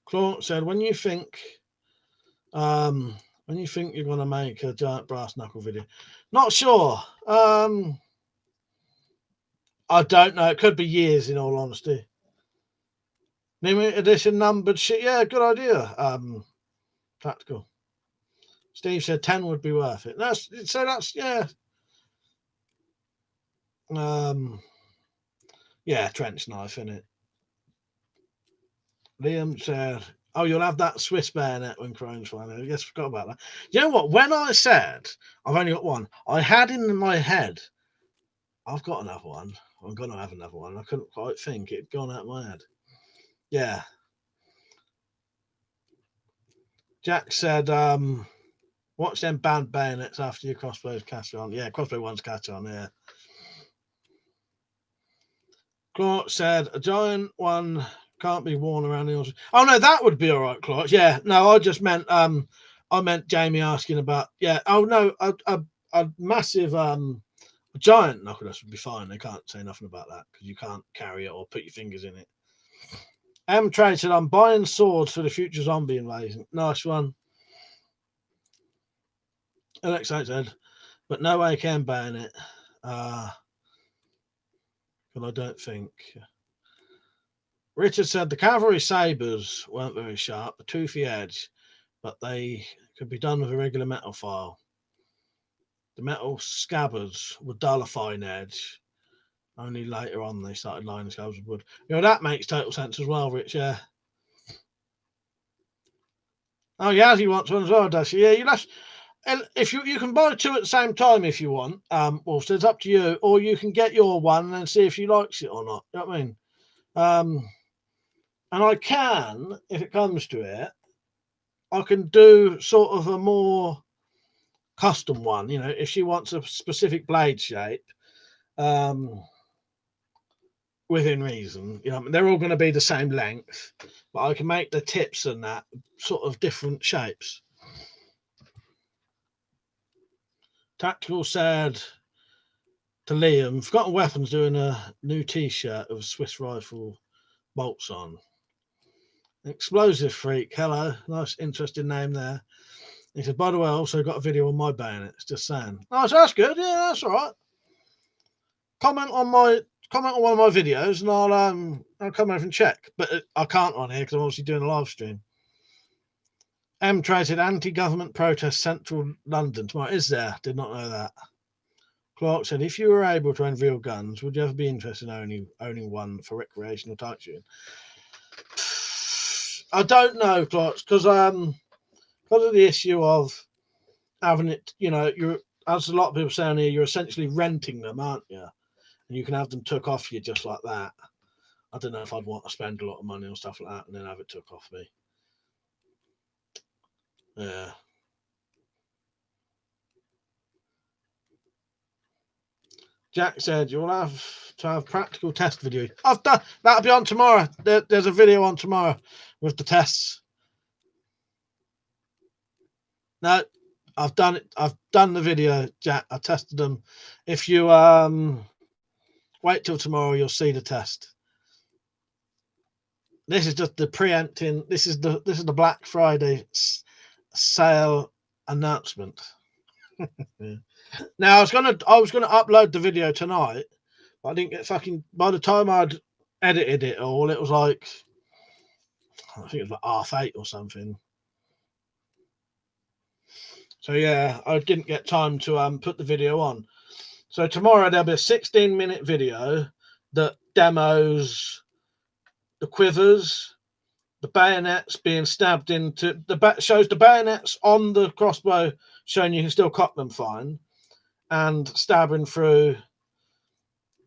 Claude said, when you think you're gonna make a giant brass knuckle video. Not sure. I don't know. It could be years in all honesty. Limited edition numbered shit. Yeah, good idea. Practical. Steve said 10 would be worth it. That's yeah. Yeah, trench knife in it. Liam said, oh, you'll have that Swiss bayonet when Crohn's fine. I guess I forgot about that. You know what? When I said I've only got one, I had in my head, I've got another one. I'm going to have another one. I couldn't quite think. It'd gone out of my head. Yeah. Jack said, watch them banned bayonets after your crossbows catch on. Yeah, crossbow ones catch on, yeah. Clark said, a giant one can't be worn around the horses. Oh, no, that would be all right, Clark. Yeah, no, I just meant, I meant Jamie asking about, yeah. Oh, no, a massive, giant knuckle duster would be fine. They can't say nothing about that because you can't carry it or put your fingers in it. Trade said, I'm buying swords for the future zombie invasion. Nice one. Alex said, but no way can ban it. But I don't think. Richard said the cavalry sabres weren't very sharp, a toothy edge, but they could be done with a regular metal file. The metal scabbards were dull, a fine edge. Only later on they started lining the scabbards with wood. You know, that makes total sense as well, Rich, yeah. Oh, yeah, he wants one as well, does he? Yeah, you have. And if you can buy two at the same time if you want, well, so it's up to you, or you can get your one and see if she likes it or not. You know what I mean? And I can, if it comes to it, I can do sort of a more custom one. You know, if she wants a specific blade shape, within reason, you know, they're all going to be the same length, but I can make the tips and that sort of different shapes. Tactical said to Liam, Forgotten Weapons doing a new T-shirt of Swiss rifle bolts on. Explosive Freak, hello, nice interesting name there. He said, by the way, I also got a video on my bayonets, just saying. Oh, so that's good, yeah, that's all right. Comment on one of my videos and I'll come over and check. But I can't on here because I'm obviously doing a live stream. Traded anti-government protest central London tomorrow. Is there? Did not know that. Clark said, if you were able to own real guns, would you ever be interested in owning one for recreational type shooting? I don't know, Clark, because of the issue of having it, you know, you're, as a lot of people say on here, you're essentially renting them, aren't you? And you can have them took off you just like that. I don't know if I'd want to spend a lot of money on stuff like that and then have it took off me. Yeah. Jack said you'll have to have practical test video. I've done that'll be on tomorrow. There's a video on tomorrow with the tests. No, I've done it. I've done the video, Jack. I tested them. If you wait till tomorrow, you'll see the test. This is just the preempting. This is the Black Friday sale announcement. Yeah. Now I was gonna upload the video tonight, but I didn't get fucking. By the time I'd edited it all, it was like I think it was like 8:30 or something. So yeah, I didn't get time to put the video on. So tomorrow there'll be a 16-minute video that demos the quivers, the bayonets being stabbed into shows the bayonets on the crossbow, showing you can still cock them fine, and stabbing through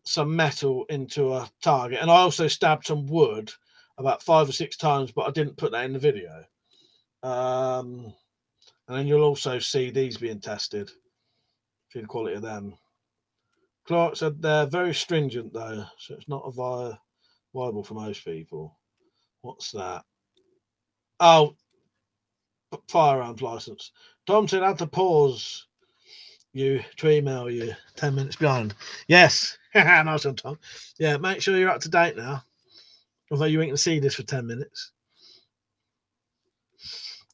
some metal into a target. And I also stabbed some wood about 5 or 6 times, but I didn't put that in the video. And then you'll also see these being tested. See the quality of them. Clark said they're very stringent though, so it's not viable for most people. What's that? Oh, firearms license. Tom said I had to pause you to email you 10 minutes behind. Yes. Nice one, Tom. Yeah, make sure you're up to date now. Although you ain't going to see this for 10 minutes.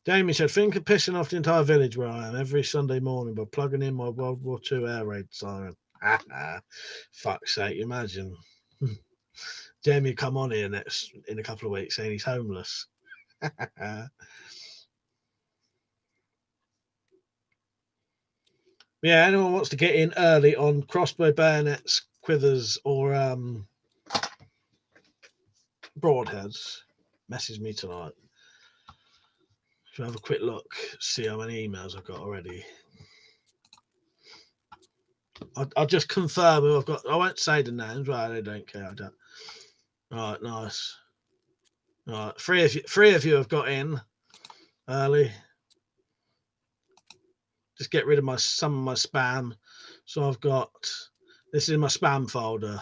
Jamie said, think of pissing off the entire village where I am every Sunday morning by plugging in my World War II air raid siren. Fuck's sake, imagine. Jamie come on here next in a couple of weeks saying he's homeless. Yeah, anyone wants to get in early on crossbow, bayonets, quivers, or broadheads, message me tonight. Should have a quick look, see how many emails I've got already. I'll just confirm who I've got. I won't say the names, right? I don't care. I don't. All right, nice. All right, three of you have got in early. Just get rid of some of my spam. So I've got, this is my spam folder.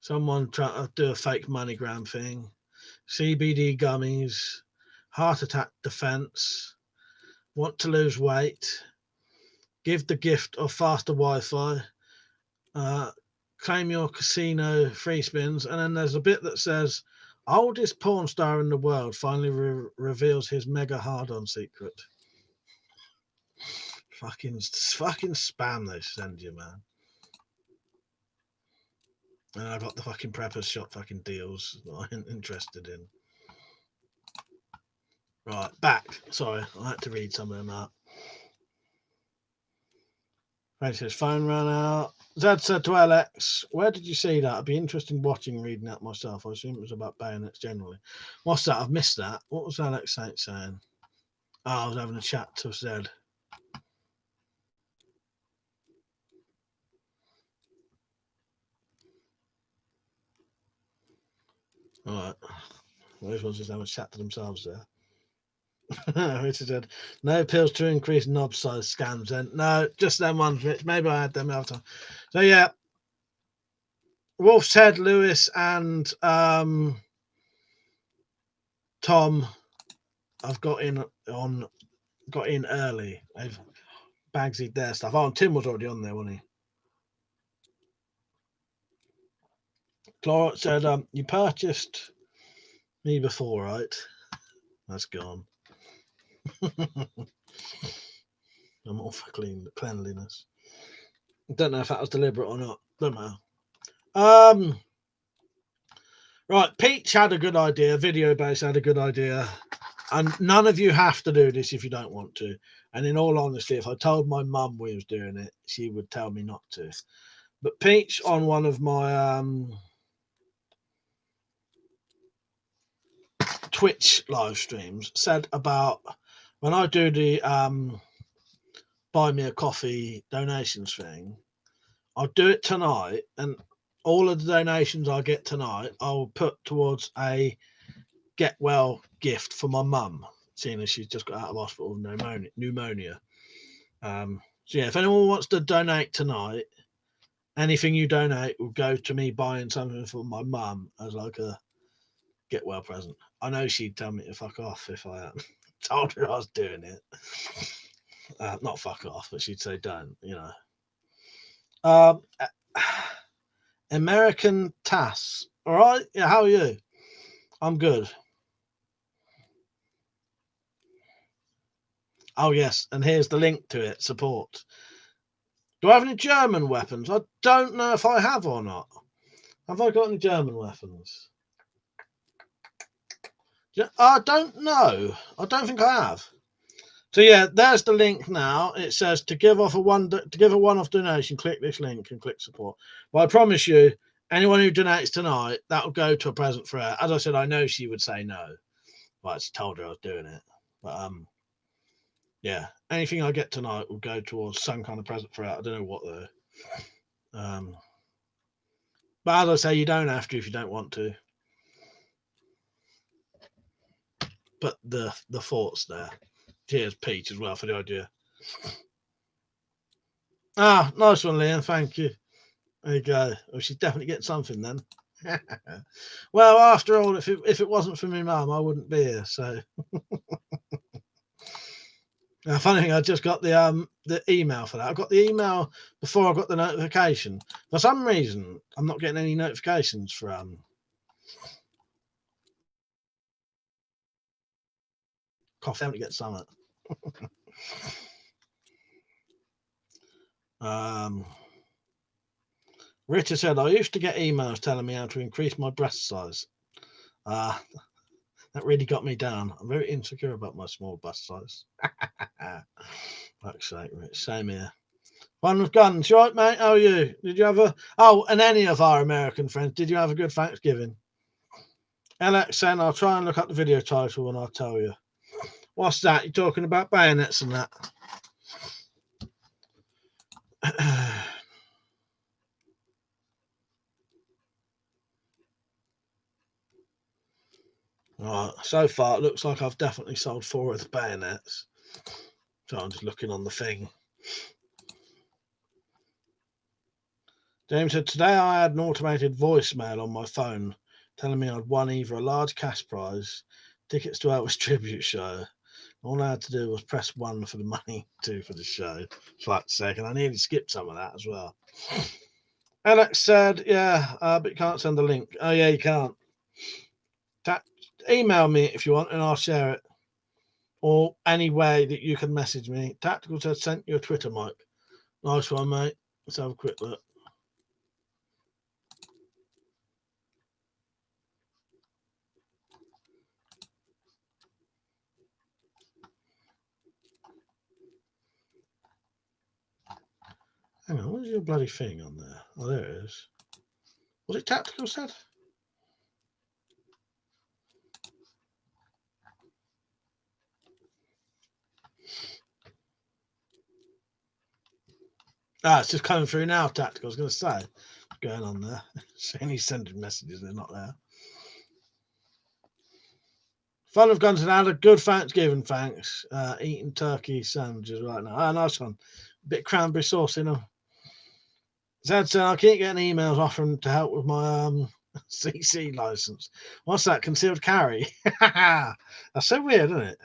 Someone trying to do a fake MoneyGram thing. CBD gummies, heart attack defense, want to lose weight, give the gift of faster Wi-Fi, claim your casino free spins, and then there's a bit that says oldest porn star in the world finally reveals his mega hard-on secret. Fucking spam they send you, man. And I got the fucking preppers shop fucking deals that I'm interested in. Right, back. Sorry, I had to read some of them out. Frank says, phone ran out. Zed said to Alex, where did you see that? I'd be interested in watching, reading that myself. I assume it was about bayonets generally. What's that? I've missed that. What was Alex saying? Oh, I was having a chat to Zed. All right. Those ones just having a chat to themselves there. Richard said, no pills to increase knob size scams. Then no, just them ones, Rich. Maybe I had them out. So yeah, Wolf's Head, Lewis, and Tom, I've got in early. They've bagsied their stuff. Oh, and Tim was already on there, wasn't he? Clara said, you purchased me before, right? That's gone. I'm all for cleanliness. I don't know if that was deliberate or not. Don't matter. Right, Peach had a good idea. Video Base had a good idea. And none of you have to do this if you don't want to. And in all honesty, if I told my mum we was doing it, she would tell me not to. But Peach on one of my Twitch live streams said about when I do the buy me a coffee donations thing, I'll do it tonight, and all of the donations I get tonight I'll put towards a get well gift for my mum, seeing as she's just got out of hospital with pneumonia. So yeah, if anyone wants to donate tonight, anything you donate will go to me buying something for my mum as like a get well present. I know she'd tell me to fuck off if I told her I was doing it. Not fuck off, but she'd say don't, you know. American Tass. All right. Yeah, how are you? I'm good. Oh, yes. And here's the link to it. Support. Do I have any German weapons? I don't know if I have or not. Have I got any German weapons? I don't know. I don't think I have. So yeah, there's the link now. It says to give a one-off donation, click this link and click support. But I promise you, Anyone who donates tonight, that'll go to a present for her. As I said, I know she would say no. Well, I just told her I was doing it. But yeah, anything I get tonight will go towards some kind of present for her. I don't know what though. But as I say, you don't have to if you don't want to. But the thought's there. Cheers, Peach, as well, for the idea. Ah, nice one, Liam. Thank you. There you go. Well, she's definitely getting something then. Well, after all, if it wasn't for my mum, I wouldn't be here. So, funny thing, I just got the email for that. I got the email before I got the notification. For some reason, I'm not getting any notifications for coffee to get some. Richard said, I used to get emails telling me how to increase my breast size. That really got me down. I'm very insecure about my small breast size. Fuck's sake, Rich. Same here. Fun with guns. You right, mate? How are you? Did you have a... Oh, and any of our American friends, did you have a good Thanksgiving? Alex saying, I'll try and look up the video title and I'll tell you. What's that? You're talking about bayonets and that? Right, so far it looks like I've definitely sold 4 of the bayonets. So I'm just looking on the thing. James said, today I had an automated voicemail on my phone telling me I'd won either a large cash prize, tickets to Elvis tribute show. All I had to do was press 1 for the money, 2 for the show. Fuck's sake, and I nearly skipped some of that as well. Alex said, yeah, but you can't send the link. Oh, yeah, you can't. Email me if you want and I'll share it. Or any way that you can message me. Tactical said, sent you a Twitter, Mike. Nice one, mate. Let's have a quick look. Hang on, what's your bloody thing on there? Oh, there it is. Was it Tactical said? Ah, it's just coming through now, Tactical. I was going to say, what's going on there? Saying he's sending messages, they're not there. Fun of Guns and had a good Thanksgiving, thanks. Eating turkey sandwiches right now. Ah, nice one. Bit of cranberry sauce in them. Zed said, I keep getting emails offering to help with my CC license. What's that? Concealed carry? That's so weird, isn't it?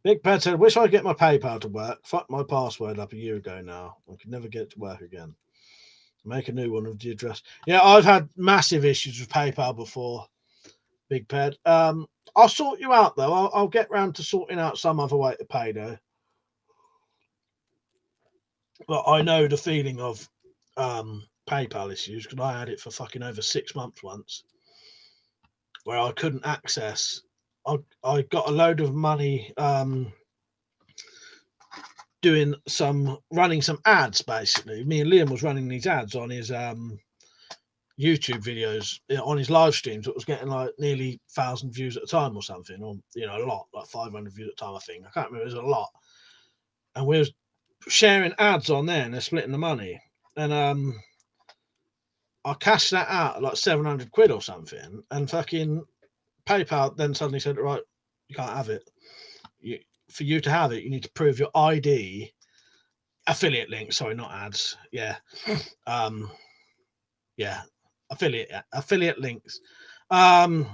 Big Pet said, wish I'd get my PayPal to work. Fucked my password up a year ago now. I could never get it to work again. Make a new one with the address. Yeah, I've had massive issues with PayPal before, Big Pet. I'll sort you out, though. I'll get round to sorting out some other way to pay, though. But I know the feeling of PayPal issues because I had it for fucking over 6 months once where I couldn't access. I got a load of money running some ads, basically. Me and Liam was running these ads on his YouTube videos, on his live streams. It was getting like nearly 1,000 views at a time or something, or a lot, like 500 views at a time, I think. I can't remember, it was a lot. And we was sharing ads on there and they're splitting the money. And I cashed that out at like 700 quid or something, and fucking PayPal then suddenly said, right, you can't have it. For you to have it, you need to prove your ID. Affiliate links, sorry, not ads. Yeah. Yeah. Affiliate links. Yeah,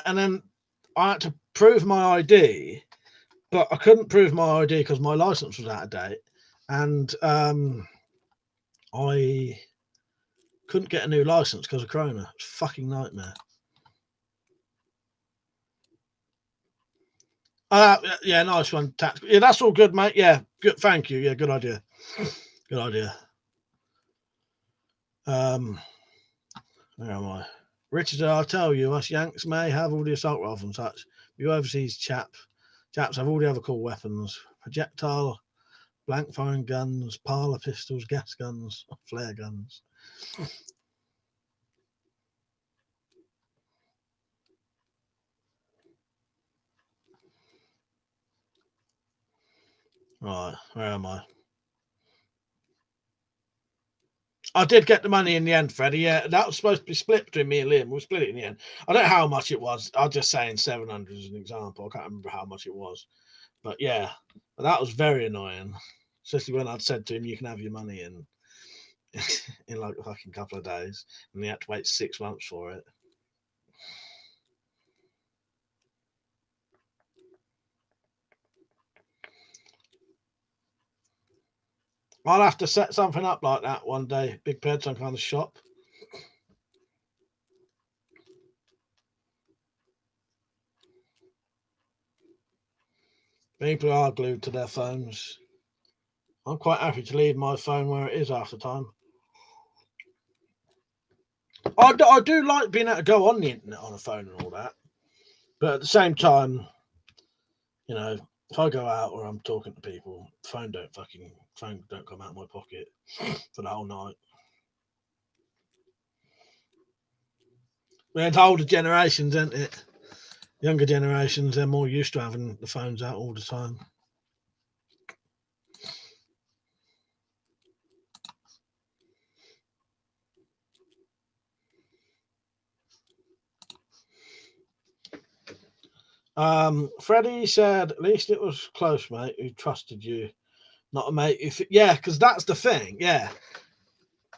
and then I had to prove my ID, but I couldn't prove my ID because my license was out of date. And I couldn't get a new license because of Corona. It's a fucking nightmare. Yeah, nice one, Tactical. Yeah, that's all good, mate. Yeah, good. Thank you. Yeah, good idea. Good idea. Where am I? Richard, I'll tell you, us Yanks may have all the assault rifles and such. You overseas chaps have all the other cool weapons. Projectile blank firing guns, parlour pistols, gas guns, flare guns. Right, where am I? I did get the money in the end, Freddie. Yeah, that was supposed to be split between me and Liam. We split it in the end. I don't know how much it was. I'm just saying 700 as an example. I can't remember how much it was. But yeah, that was very annoying. Especially when I'd said to him, you can have your money in like a fucking couple of days. And he had to wait 6 months for it. I'll have to set something up like that one day. Big Ped, some kind of shop. People are glued to their phones. I'm quite happy to leave my phone where it is half the time. I do like being able to go on the internet on a phone and all that. But at the same time, you know, if I go out or I'm talking to people, phone don't come out of my pocket for the whole night. It's older generations, isn't it? Younger generations, they're more used to having the phones out all the time. Freddie said, at least it was close, mate, who trusted you, not a mate. Yeah, because that's the thing. Yeah.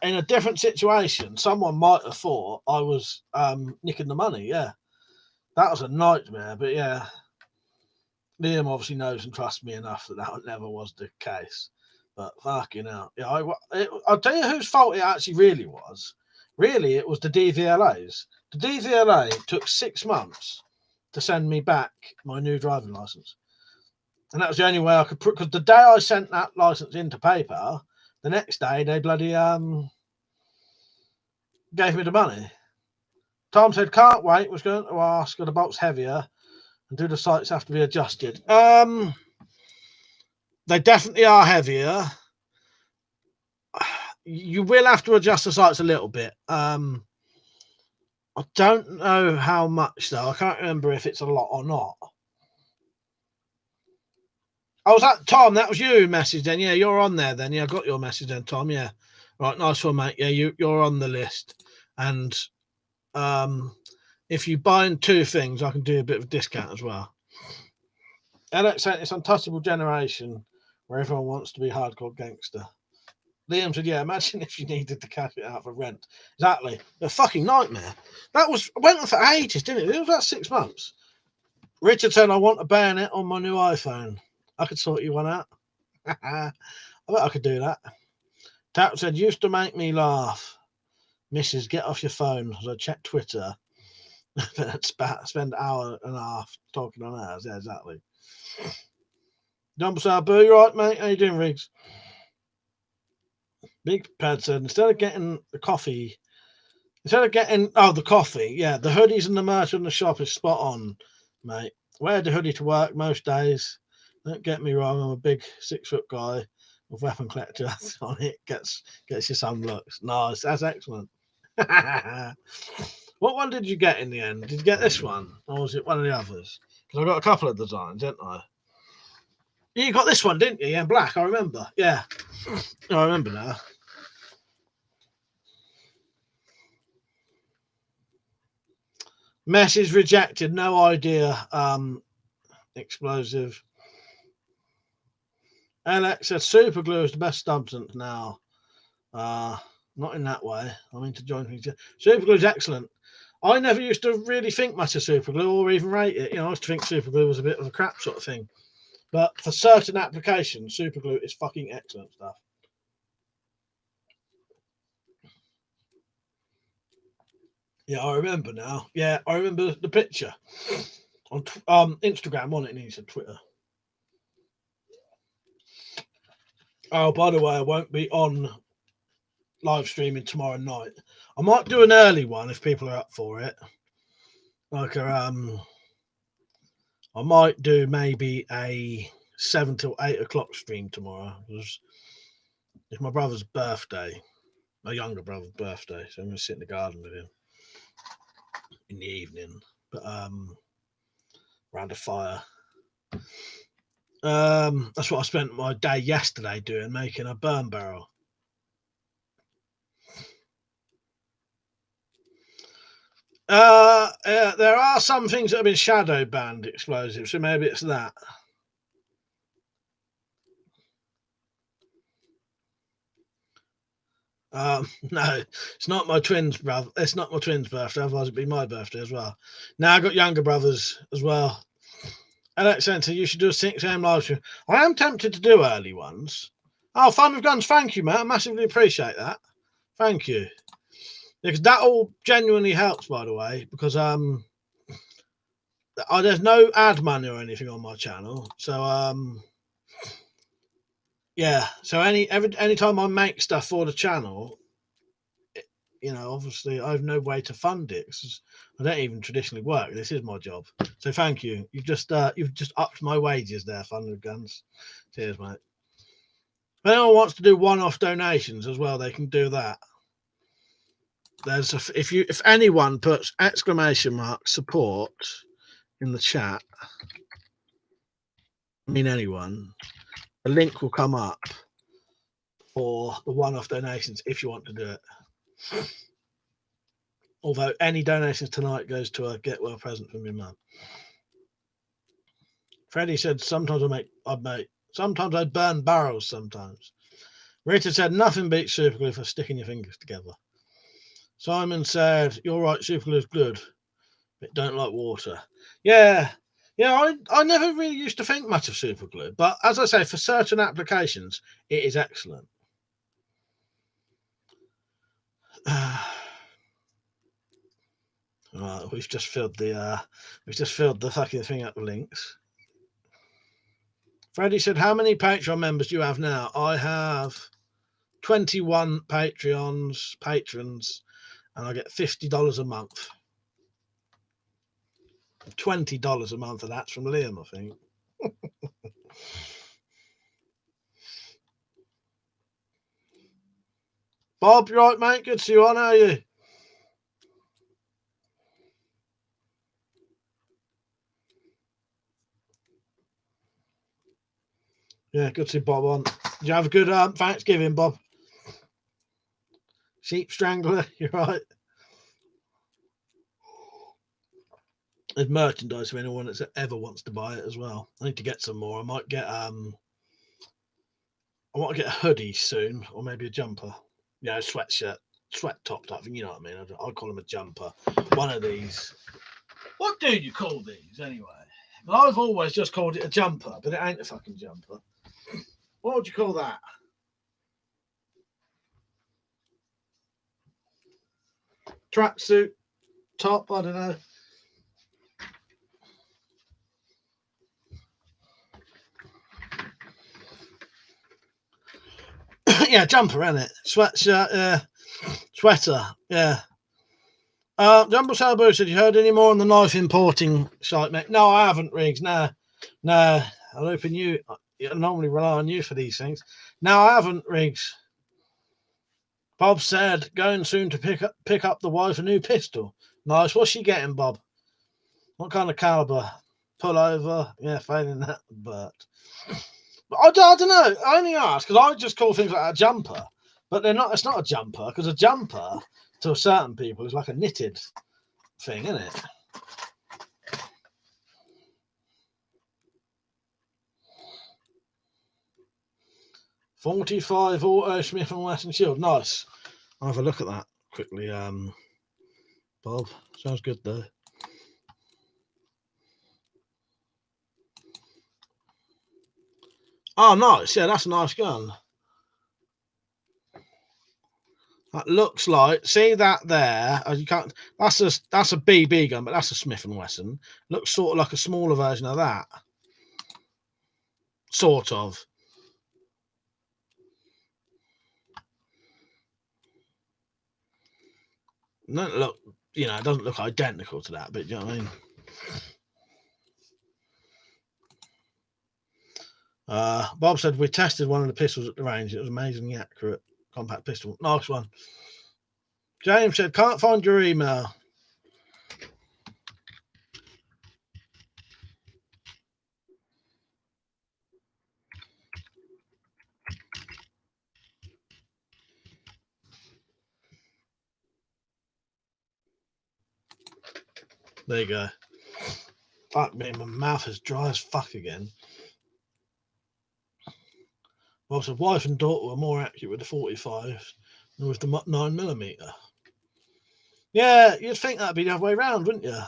In a different situation, someone might have thought I was nicking the money. Yeah. That was a nightmare. But yeah, Liam obviously knows and trusts me enough that never was the case. But fucking hell. Yeah, I'll tell you whose fault it actually really was. Really, it was the DVLA's. The DVLA took 6 months to send me back my new driving license. And that was the only way I could put, because the day I sent that license into paper, the next day they bloody gave me the money. Tom said, can't wait, was going to ask, are the bolts heavier and do the sights have to be adjusted? They definitely are heavier. You will have to adjust the sights a little bit. I don't know how much though. I can't remember if it's a lot or not. Oh, was that Tom? That was you message then. Yeah, you're on there then. Yeah, I got your message then, Tom. Yeah. Right, nice one, mate. Yeah, you're on the list. And if you buy in 2 things, I can do a bit of a discount as well. Alex said it's untouchable generation where everyone wants to be hardcore gangster. Liam said, yeah, imagine if you needed to cash it out for rent. Exactly. A fucking nightmare. That went on for ages, didn't it? It was about 6 months. Richard said, I want a bayonet on my new iPhone. I could sort you one out. I bet I could do that. Tap said, used to make me laugh. Mrs., get off your phone. So I check Twitter. Spend an hour and a half talking on ours. Yeah, exactly. Dumble Boo, you right, mate? How you doing, Riggs? Big Pad said, instead of getting the coffee, the coffee, yeah, the hoodies and the merch in the shop is spot on, mate. Wear the hoodie to work most days. Don't get me wrong, I'm a big 6-foot guy with WeaponCollector on it. Gets you some looks. Nice, that's excellent. What one did you get in the end? Did you get this one? Or was it one of the others? Because I got a couple of designs, didn't I? You got this one, didn't you? Yeah, black, I remember. Yeah. I remember now. Message rejected. No idea. Explosive. Alex said super glue is the best substance now. Not in that way. I mean to join things. Super glue is excellent. I never used to really think much of super glue or even rate it. You know, I used to think super glue was a bit of a crap sort of thing. But for certain applications, super glue is fucking excellent stuff. Yeah, I remember now. Yeah, I remember the picture on Instagram, wasn't it? And he said Twitter. Oh, by the way, I won't be on live streaming tomorrow night. I might do an early one if people are up for it. Like I might do maybe a 7 till 8 o'clock stream tomorrow. It's my brother's birthday, my younger brother's birthday, so I'm going to sit in the garden with him in the evening, but around a fire. That's what I spent my day yesterday doing, making a burn barrel. There are some things that have been shadow banned explosives, so maybe it's that. No, it's not my twins' brother. It's not my twins' birthday. Otherwise, it'd be my birthday as well. Now I got younger brothers as well. Alex Center, you should do a 6 a.m. live stream. I am tempted to do early ones. Oh, Fun with Guns, thank you, mate. I massively appreciate that. Thank you. Because that all genuinely helps, by the way, because there's no ad money or anything on my channel. So yeah. So any time I make stuff for the channel, you know, obviously I have no way to fund it. I don't even traditionally work. This is my job. So thank you. You've just upped my wages there, Fun with Guns. Cheers, mate. If anyone wants to do one-off donations as well, they can do that. If anyone puts ! support in the chat, I mean anyone, the link will come up for the one-off donations if you want to do it. Although any donations tonight goes to a get well present from your mum. Freddie said sometimes sometimes I burn barrels sometimes. Rita said nothing beats superglue for sticking your fingers together. Simon said, you're right, superglue is good, but don't like water. Yeah, I never really used to think much of superglue, but as I say, for certain applications, it is excellent. Right, we've just filled the fucking thing up with links. Freddie said, how many Patreon members do you have now? I have 21 patrons, and I get $50 a month. $20 a month, and that's from Liam, I think. Bob, you right, mate? Good to see you on, how are you? Yeah, good to see Bob on. Did you have a good Thanksgiving, Bob? Sheep Strangler, you're right. There's merchandise for anyone that ever wants to buy it as well. I need to get some more. I might get I want to get a hoodie soon, or maybe a jumper. Yeah, a sweatshirt, sweat top type thing. You know what I mean? I'll call them a jumper. One of these. What do you call these anyway? I've always just called it a jumper, but it ain't a fucking jumper. What would you call that? Tracksuit top? I don't know. Yeah, jumper, isn't it? Sweatshirt, yeah. Sweater, yeah. Jumbo Salbo said, you heard any more on the knife importing site, mate? No, I haven't, Riggs. No. I'm hoping you. I normally rely on you for these things. No, I haven't, Riggs. Bob said, going soon to pick up the wife a new pistol. Nice. What's she getting, Bob? What kind of caliber? Pullover? Yeah, failing that, but I don't know. I only ask because I just call things like a jumper, but they're not. It's not a jumper because a jumper to certain people is like a knitted thing, isn't it? .45 auto Smith & Wesson shield. Nice. I'll have a look at that quickly, Bob. Sounds good though. Oh, nice. Yeah, that's a nice gun. That looks like, see that there? You can't. That's a BB gun, but that's a Smith & Wesson. Looks sort of like a smaller version of that. Sort of. No, look, it doesn't look identical to that, but you know what I mean. Bob said we tested one of the pistols at the range. It was amazingly accurate. Compact pistol. Nice one. James said, can't find your email. There you go. Fuck me, my mouth is dry as fuck again. Bob said, wife and daughter were more accurate with the 45 than with the 9mm. Yeah, you'd think that'd be the other way around, wouldn't you?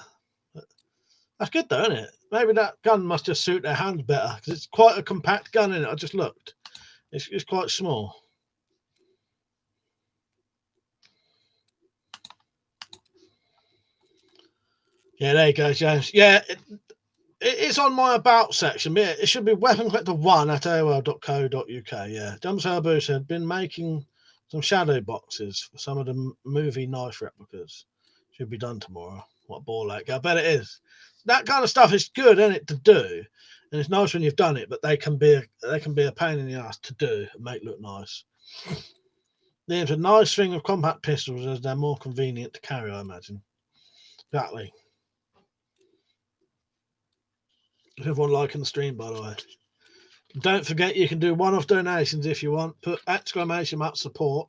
That's good though, isn't it? Maybe that gun must just suit their hands better because it's quite a compact gun, isn't it? I just looked. It's quite small. Yeah, there you go, James. Yeah, it's on my about section. Yeah, it should be WeaponCollector1 at AOL.co.uk. Yeah, Jump Sabu said, been making some shadow boxes for some of the movie knife replicas. Should be done tomorrow. What a ball ache. I bet it is. That kind of stuff is good, isn't it, to do? And it's nice when you've done it, but they can be a pain in the ass to do and make look nice. There's a nice thing of compact pistols as they're more convenient to carry, I imagine. Exactly. Is everyone liking the stream, by the way? Don't forget you can do one-off donations if you want. Put exclamation mark support.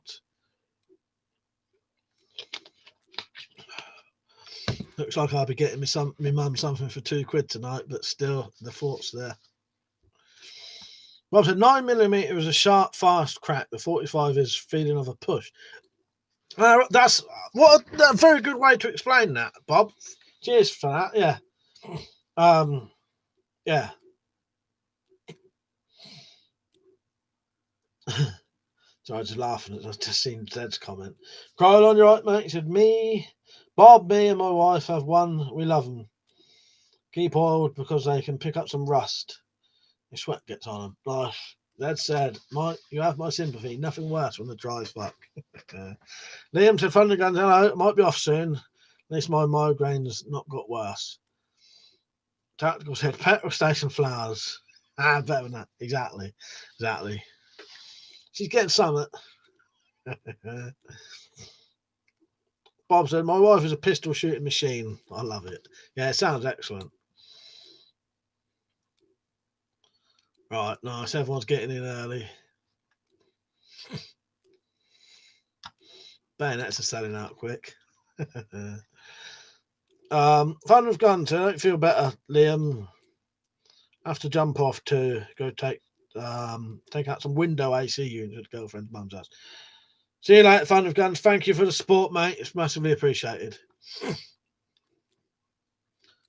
Looks like I'll be getting my mum something for £2 tonight, but still the thought's there. Well, so 9mm is a sharp, fast crack. The 45 is feeling of a push. That's what a very good way to explain that, Bob. Cheers for that. Yeah. Yeah. So I was just laughing at. I just seen Zed's comment. Crying on, you right, mate? He said, Bob, me, and my wife have one. We love them. Keep oiled because they can pick up some rust. Your sweat gets on them. Like Zed said, Mike, you have my sympathy. Nothing worse when the dry fuck. Liam said, Thunder Guns, hello. Might be off soon. At least my migraine's not got worse. Tactical said, petrol station flowers. Better than that. Exactly. She's getting something. Bob said, my wife is a pistol shooting machine. I love it. Yeah, it sounds excellent. Right, nice. Everyone's getting in early. Bayonets are selling out quick. Fun of guns. I don't feel better, Liam. I have to jump off to go take out some window AC units at girlfriend's mum's house. See you later, Fun of Guns. Thank you for the support, mate. It's massively appreciated.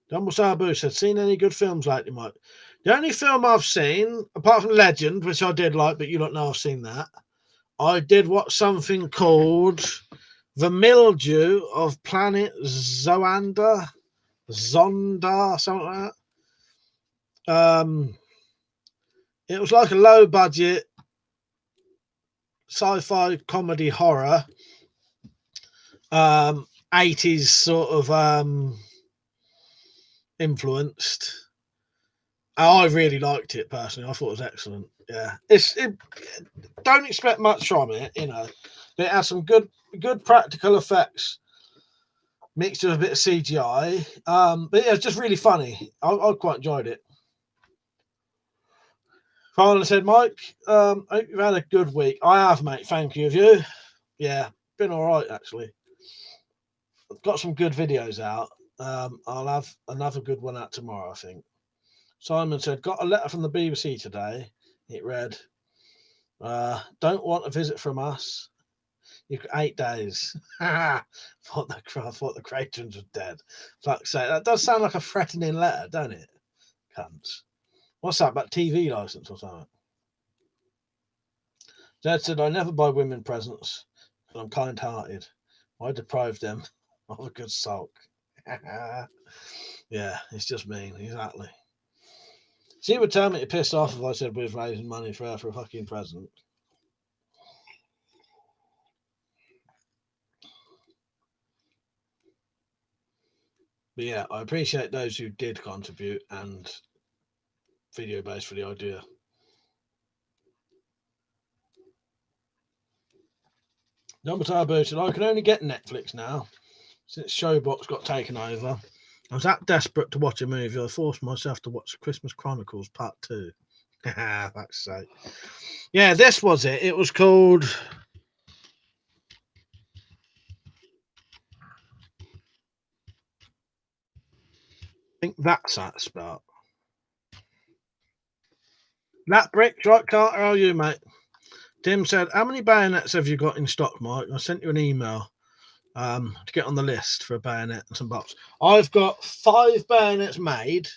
Dumble Sabu said, seen any good films lately, Mike? The only film I've seen, apart from Legend, which I did like, but you don't know I've seen that, I did watch something called The Mildew of Planet Zonda, something like that. It was like a low budget sci-fi comedy horror, 80s sort of influenced. I really liked it personally. I thought it was excellent. Yeah, don't expect much from it, you know. But it has some good practical effects mixed with a bit of CGI. But yeah, it's just really funny. I quite enjoyed it. Finally said, Mike, I hope you've had a good week. I have, mate. Thank you. Of you? Yeah, been all right actually. I've got some good videos out. I'll have another good one out tomorrow, I think. Simon said, got a letter from the BBC today. It read, don't want a visit from us. You've got 8 days. I thought the Cratons were dead. Fuck's sake, that does sound like a threatening letter, don't it? Cunts. What's that, about TV license or something? Dad said, I never buy women presents because I'm kind-hearted. I deprive them of a good sulk. Yeah, it's just mean, exactly. She would tell me to piss off if I said we was raising money for her for a fucking present. But yeah, I appreciate those who did contribute and video based for the idea. Number Taboo said, I can only get Netflix now since Showbox got taken over. I was that desperate to watch a movie, I forced myself to watch Christmas Chronicles Part 2. That's so. Yeah, this was it. It was called. I think that's that spell. That bricks, right, Carter? How are you, mate? Tim said, how many bayonets have you got in stock, Mike? I sent you an email to get on the list for a bayonet and some box. I've got 5 bayonets made,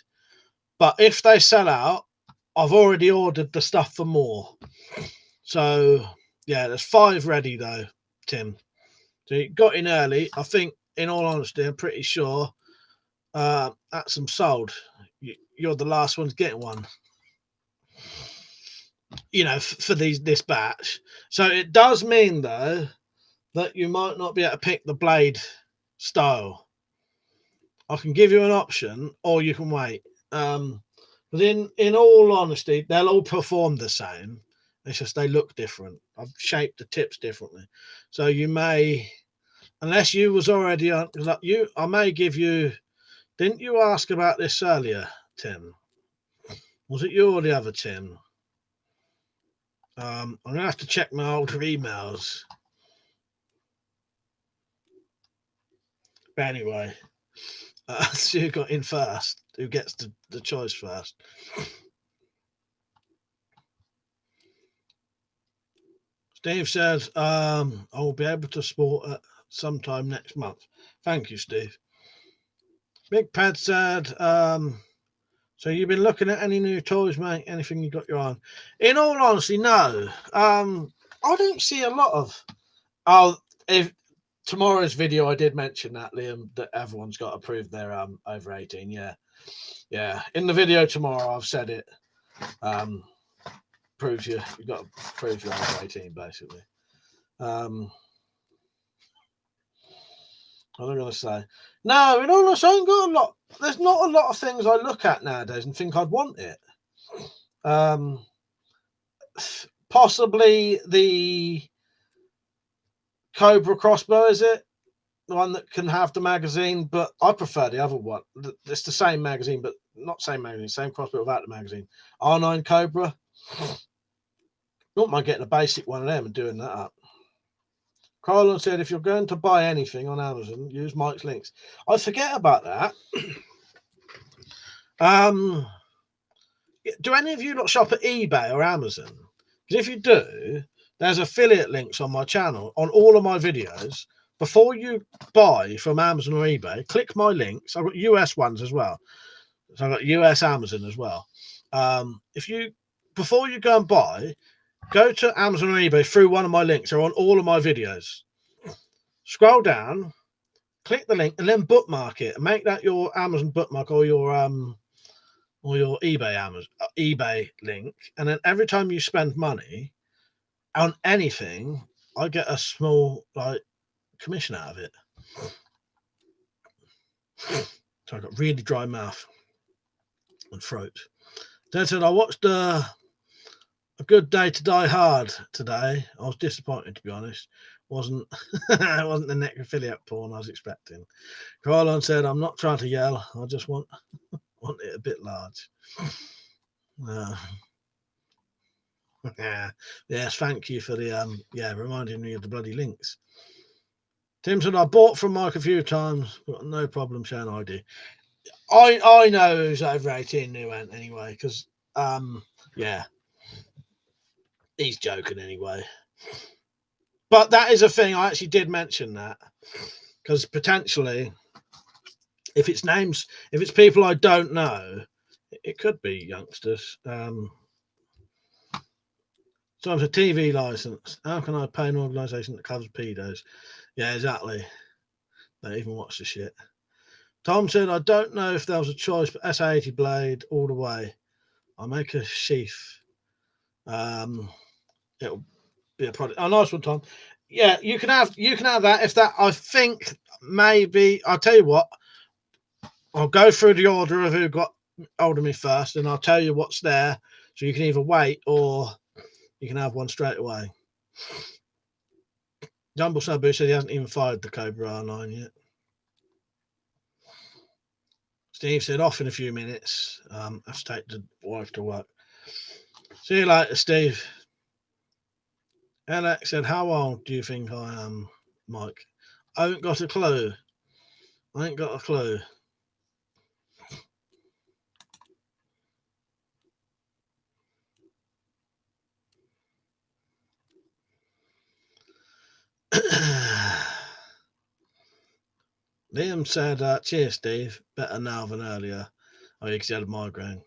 but if they sell out, I've already ordered the stuff for more. So, yeah, there's 5 ready, though, Tim. So you got in early. I think, in all honesty, I'm pretty sure that's them sold. You're the last one to get one. For this batch. So it does mean, though, that you might not be able to pick the blade style. I can give you an option, or you can wait. But in all honesty, they'll all perform the same. It's just they look different. I've shaped the tips differently. So you may, unless you was already on, I may give you. Didn't you ask about this earlier, Tim? Was it you or the other Tim? I'm gonna have to check my older emails. But anyway, so who got in first? Who gets the choice first? Steve says, I will be able to sport it sometime next month. Thank you, Steve. Big Pad said, so you've been looking at any new toys, mate? Anything you got your eye on? In all honesty, no. I don't see a lot of. If tomorrow's video, I did mention that, Liam, that everyone's got to prove they're over 18. Yeah. In the video tomorrow, I've said it. Proves you've got to prove you're over 18, basically. What am I going to say? No, in all honesty, I ain't got a lot. There's not a lot of things I look at nowadays and think I'd want it. Possibly the Cobra crossbow, is it? The one that can have the magazine, but I prefer the other one. It's the same magazine, but not same magazine, same crossbow without the magazine. R9 Cobra. Don't mind getting a basic one of them and doing that up. Carlin said, if you're going to buy anything on Amazon, use Mike's links. I forget about that. Do any of you not shop at eBay or Amazon? Because if you do, there's affiliate links on my channel on all of my videos. Before you buy from Amazon or eBay, click my links. I've got US ones as well. So I've got US Amazon as well. Before you go and buy, go to Amazon or eBay through one of my links. They're on all of my videos. Scroll down, click the link, and then bookmark it. And make that your Amazon bookmark or your eBay link. And then every time you spend money on anything, I get a small commission out of it. So I've got really dry mouth and throat. Dad said, I watched A Good Day to Die Hard today. I was disappointed, to be honest. It wasn't the necrophiliac porn I was expecting. Carlon said, I'm not trying to yell. I just want it a bit large. Yes, thank you for the reminding me of the bloody links. Tim said, I bought from Mike a few times, but no problem showing ID. I know who's over 18 new ant anyway, because he's joking anyway. But that is a thing. I actually did mention that because potentially, if it's people I don't know, it could be youngsters. So I'm a TV license. How can I pay an organisation that covers pedos? Yeah, exactly. They even watch the shit. Tom said, I don't know if there was a choice, but SA80 blade all the way. I'll make a sheath. It'll be a product. Oh, nice one, Tom. Yeah, you can have that. If that, I think maybe I'll tell you what. I'll go through the order of who got hold of me first, and I'll tell you what's there. So you can either wait or you can have one straight away. Jumbo Sabu said he hasn't even fired the Cobra R9 yet. Steve said off in a few minutes. I have to take the wife to work. See you later, Steve. Alex said, how old do you think I am, Mike? I ain't got a clue. I ain't got a clue. Liam said, cheers, Steve. Better now than earlier. Oh, because he had a migraine.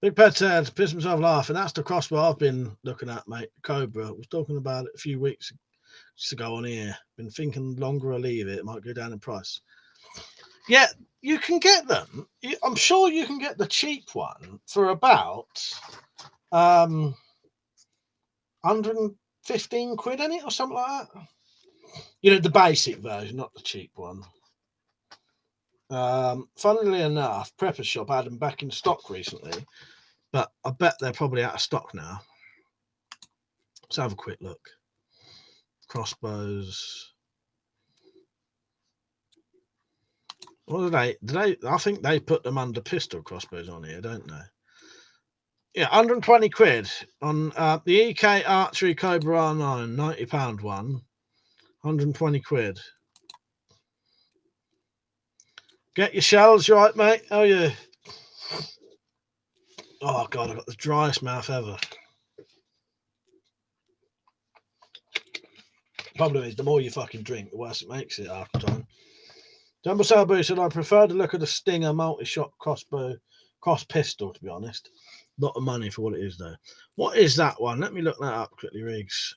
Big Pet said, pissed himself laughing. That's the crossbow I've been looking at, mate. Cobra. I was talking about it a few weeks ago on here. Been thinking longer I leave it might go down in price. Yeah, you can get them. I'm sure you can get the cheap one for about 115 quid in it or something like that. You know, the basic version, not the cheap one. Funnily enough, Prepper Shop had them back in stock recently, but I bet they're probably out of stock now. Let's have a quick look. Crossbows. What do they? I think they put them under pistol crossbows on here, don't they? Yeah, 120 quid on the EK Archery Cobra R9, £90 one. 120 quid. Get your shells right, mate. How are you? Oh, God, I've got the driest mouth ever. Problem is, the more you fucking drink, the worse it makes it after time. Jumbo Salbu said, I prefer the look of the Stinger multi-shot crossbow, cross pistol, to be honest. Lot of money for what it is, though. What is that one? Let me look that up quickly, Riggs.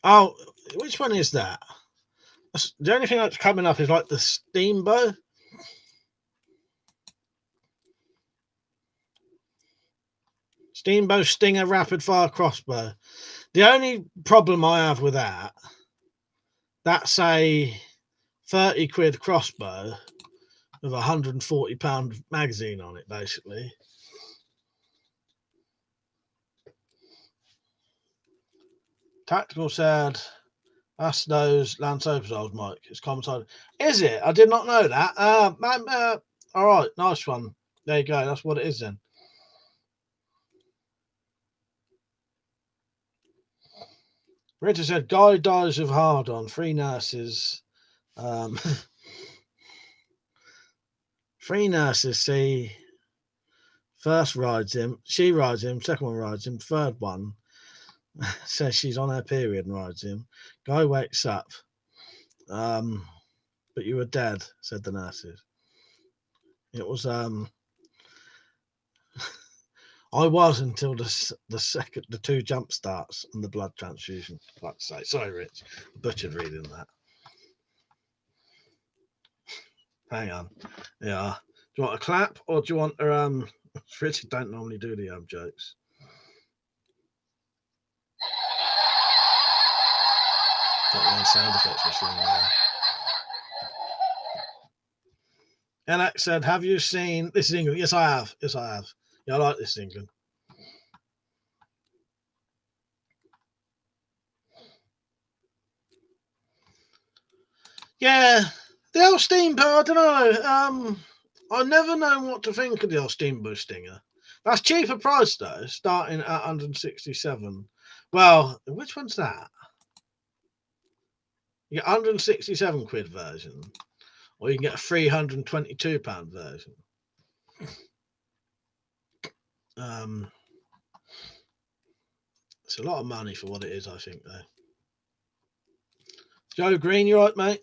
Oh, which one is that? The only thing that's coming up is like the Steambow. Steambow Stinger rapid fire crossbow. The only problem I have with that's a 30 quid crossbow with a £140 magazine on it, basically. Tactical said, that's those Lance Opals, Mike. It's commentated. Is it? I did not know that. All right, nice one. There you go. That's what it is then. Richard said, guy dies of hard on. 3 nurses. 3 nurses see. First rides him. She rides him. Second one rides him. Third one says she's on her period and rides him. Guy wakes up. But you were dead, said the nurses. It was I was until the 2 jump starts and the blood transfusion. Like to say, sorry, Rich, butchered reading that. Hang on, yeah. Do you want a clap or do you want a Richard don't normally do the jokes. Got my own sound effects machine there. Alex said, have you seen This is England? Yes, I have. Yes, I have. Yeah, I like This is England. Yeah, the old Steambow, I don't know. I never know what to think of the old Steambow Stinger. That's cheaper price though, starting at 167. Well, which one's that? You get 167 quid version, or you can get a £322 version. It's a lot of money for what it is, I think, though. Joe Green, you right, mate?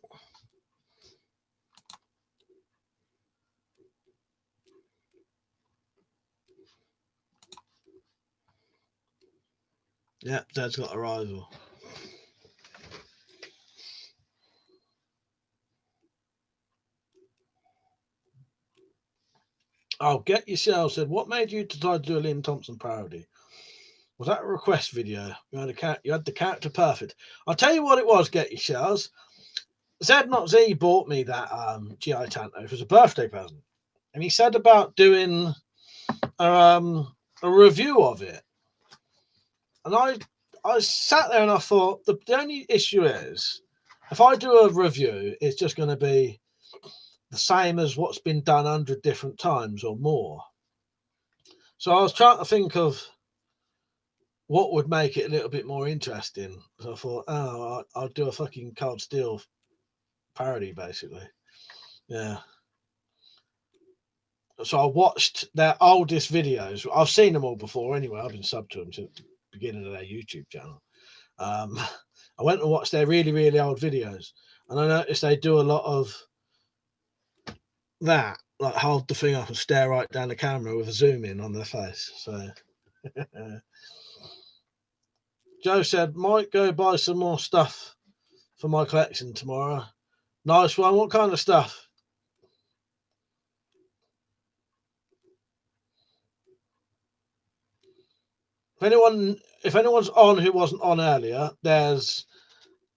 Yeah, Dad's got a rival. Oh, Get Yourself said, what made you decide to do a Lynn Thompson parody? Was that a request video? You had the character perfect. I'll tell you what it was, Get Yourselves. Zed Not Z bought me that GI Tanto. It was a birthday present. And he said about doing a review of it, and I sat there and I thought the only issue is if I do a review, it's just going to be the same as what's been done 100 different times or more. So I was trying to think of what would make it a little bit more interesting. So I thought, oh, I'll do a fucking Cold Steel parody, basically. Yeah. So I watched their oldest videos. I've seen them all before anyway. I've been subbed to them since the beginning of their YouTube channel. I went and watched their really, really old videos, and I noticed they do a lot of that, like hold the thing up and stare right down the camera with a zoom in on their face. So Joe said, might go buy some more stuff for my collection tomorrow. Nice one. What kind of stuff? If anyone's on who wasn't on earlier, there's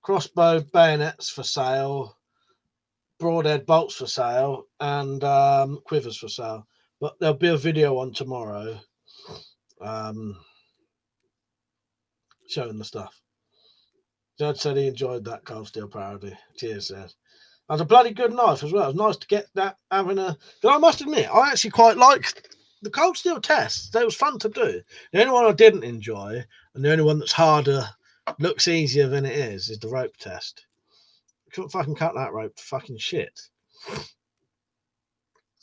crossbow bayonets for sale, broadhead bolts for sale, and quivers for sale. But there'll be a video on tomorrow showing the stuff. Judge said he enjoyed that Cold Steel parody. Cheers, says. That's a bloody good knife as well. It was nice to get that having a. But I must admit, I actually quite liked the Cold Steel tests. They was fun to do. The only one I didn't enjoy, and the only one that's harder, looks easier than it is the rope test. I couldn't fucking cut that rope for fucking shit.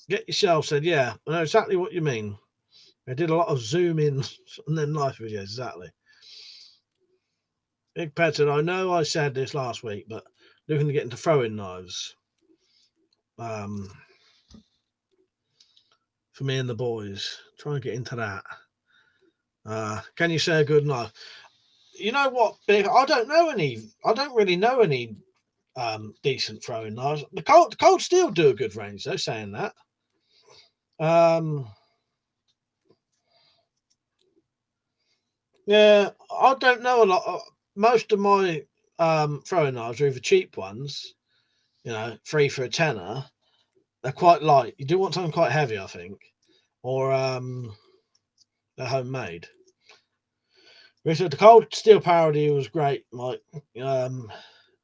Get yourself said, yeah, I know exactly what you mean. I did a lot of zoom in and then knife videos, exactly. Big Pet said, I know I said this last week, but looking to get into throwing knives. For me and the boys. Try and get into that. Can you say a good knife? You know what, Big? I don't really know any decent throwing knives. The Cold Steel do a good range, though, saying that. Yeah, I don't know a lot. Most of my throwing knives are either cheap ones, 3 for a tenner. They're quite light. You do want something quite heavy, I think, or they're homemade. Richard, the Cold Steel parody was great, Mike. You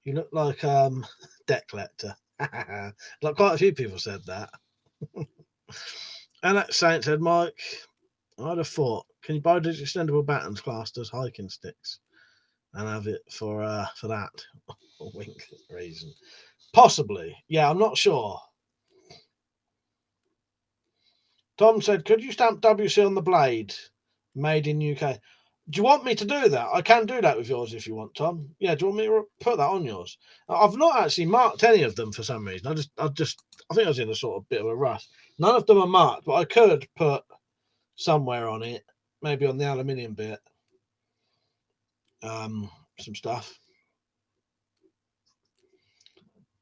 look like debt collector. Like quite a few people said that. And that Saint said, Mike, I'd have thought, can you buy these extendable batons classed as hiking sticks and have it for that wink reason? Possibly. Yeah, I'm not sure. Tom said, could you stamp WC on the blade? Made in UK. Do you want me to do that? I can do that with yours if you want, Tom. Yeah, do you want me to put that on yours? I've not actually marked any of them for some reason. I think I was in a sort of bit of a rush. None of them are marked, but I could put somewhere on it, maybe on the aluminium bit, some stuff.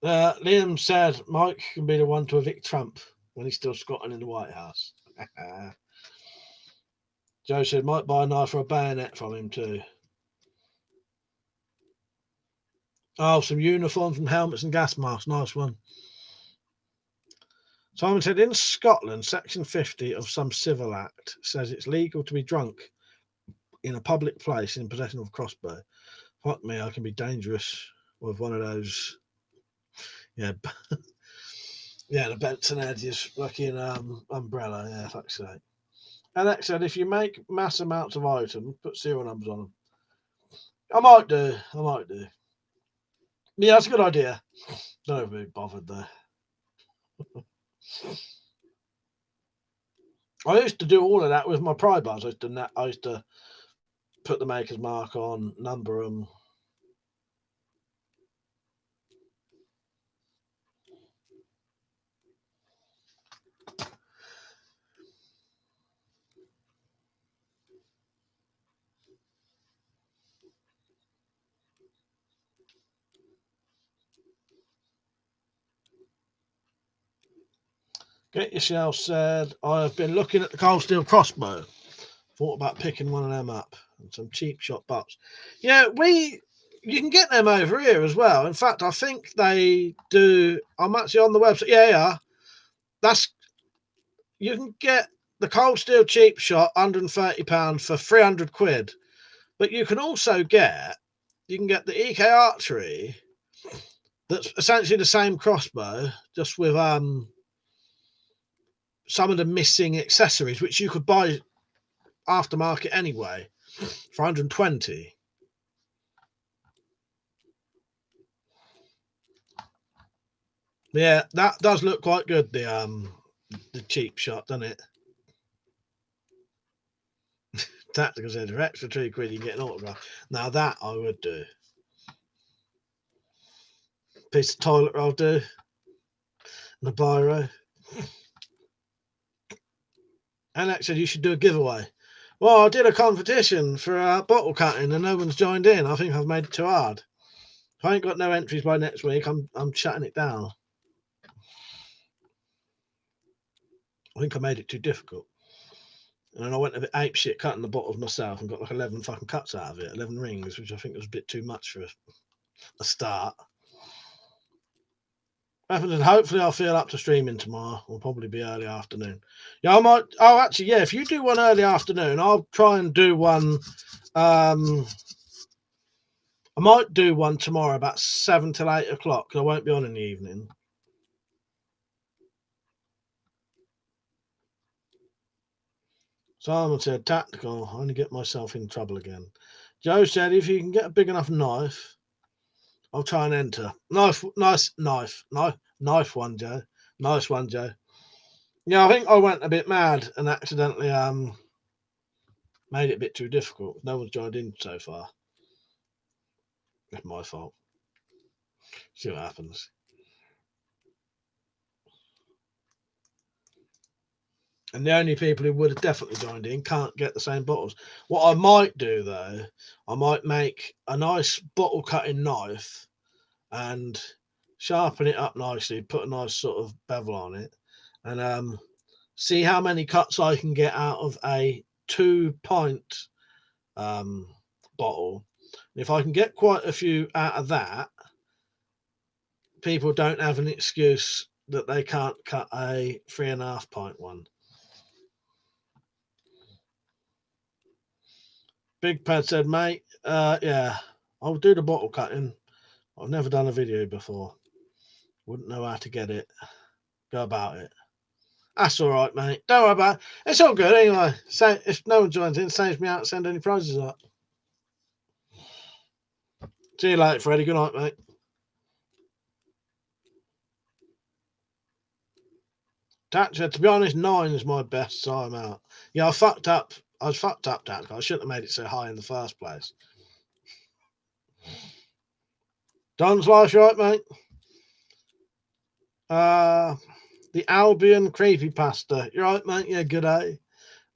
Liam said Mike can be the one to evict Trump when he's still squatting in the White House. Joe said might buy a knife or a bayonet from him too. Oh, some uniforms and helmets and gas masks. Nice one. Simon said in Scotland, Section 50 of some civil act says it's legal to be drunk in a public place in possession of a crossbow. Fuck me, I can be dangerous with one of those. Yeah. Yeah, the Benson Edges fucking umbrella. Yeah, fuck's sake. Alex said if you make mass amounts of items, put serial numbers on them. I might do. Yeah, that's a good idea. Don't be bothered though. I used to do all of that with my pry bars. I used to put the maker's mark on, number them. Get yourself said, I've been looking at the Cold Steel crossbow. Thought about picking one of them up and some cheap shot butts. Yeah, you can get them over here as well. In fact, I think they do. I'm actually on the website. Yeah. You can get the cold steel cheap shot, £130 for 300 quid. But you can also get the EK Archery, that's essentially the same crossbow, just with some of the missing accessories, which you could buy aftermarket anyway for 120. Yeah, that does look quite good, the cheap shot, doesn't it? Tactical said for extra £3 you get an autograph. Now that I would do. Piece of toilet roll do. And a biro. Alex said you should do a giveaway. Well, I did a competition for bottle cutting and no one's joined in. I think I've made it too hard. If I ain't got no entries by next week, I'm shutting it down. I think I made it too difficult. And then I went a bit ape shit cutting the bottles myself and got like 11 fucking cuts out of it, 11 rings, which I think was a bit too much for a start. Hopefully I'll feel up to streaming tomorrow. Will probably be early afternoon. Yeah, I might. Oh, actually, yeah. If you do one early afternoon, I'll try and do one. I might do one tomorrow about 7 till 8 o'clock. Because I won't be on in the evening. Simon said, tactical. I only get myself in trouble again. Joe said, if you can get a big enough knife, I'll try and enter. Nice one, Joe. Nice one, Joe. Yeah, I think I went a bit mad and accidentally made it a bit too difficult. No one's joined in so far. It's my fault. See what happens. And the only people who would have definitely joined in can't get the same bottles. What I might do, though, I might make a nice bottle cutting knife and sharpen it up nicely, put a nice sort of bevel on it, and see how many cuts I can get out of a 2-pint bottle. And if I can get quite a few out of that, people don't have an excuse that they can't cut a 3.5 pint one. Big Pad said, mate, yeah, I'll do the bottle cutting. I've never done a video before. Wouldn't know how to get it. Go about it. That's all right, mate. Don't worry about it. It's all good anyway. So if no one joins in, saves me out to send any prizes up. See you later, Freddie. Good night, mate. Thatcher, to be honest, 9 is my best, so I'm out. Yeah, I fucked up. I was fucked up, Thatcher. I shouldn't have made it so high in the first place. Don's life, right, mate? The Albion creepypasta. You're right, mate. Yeah, good day.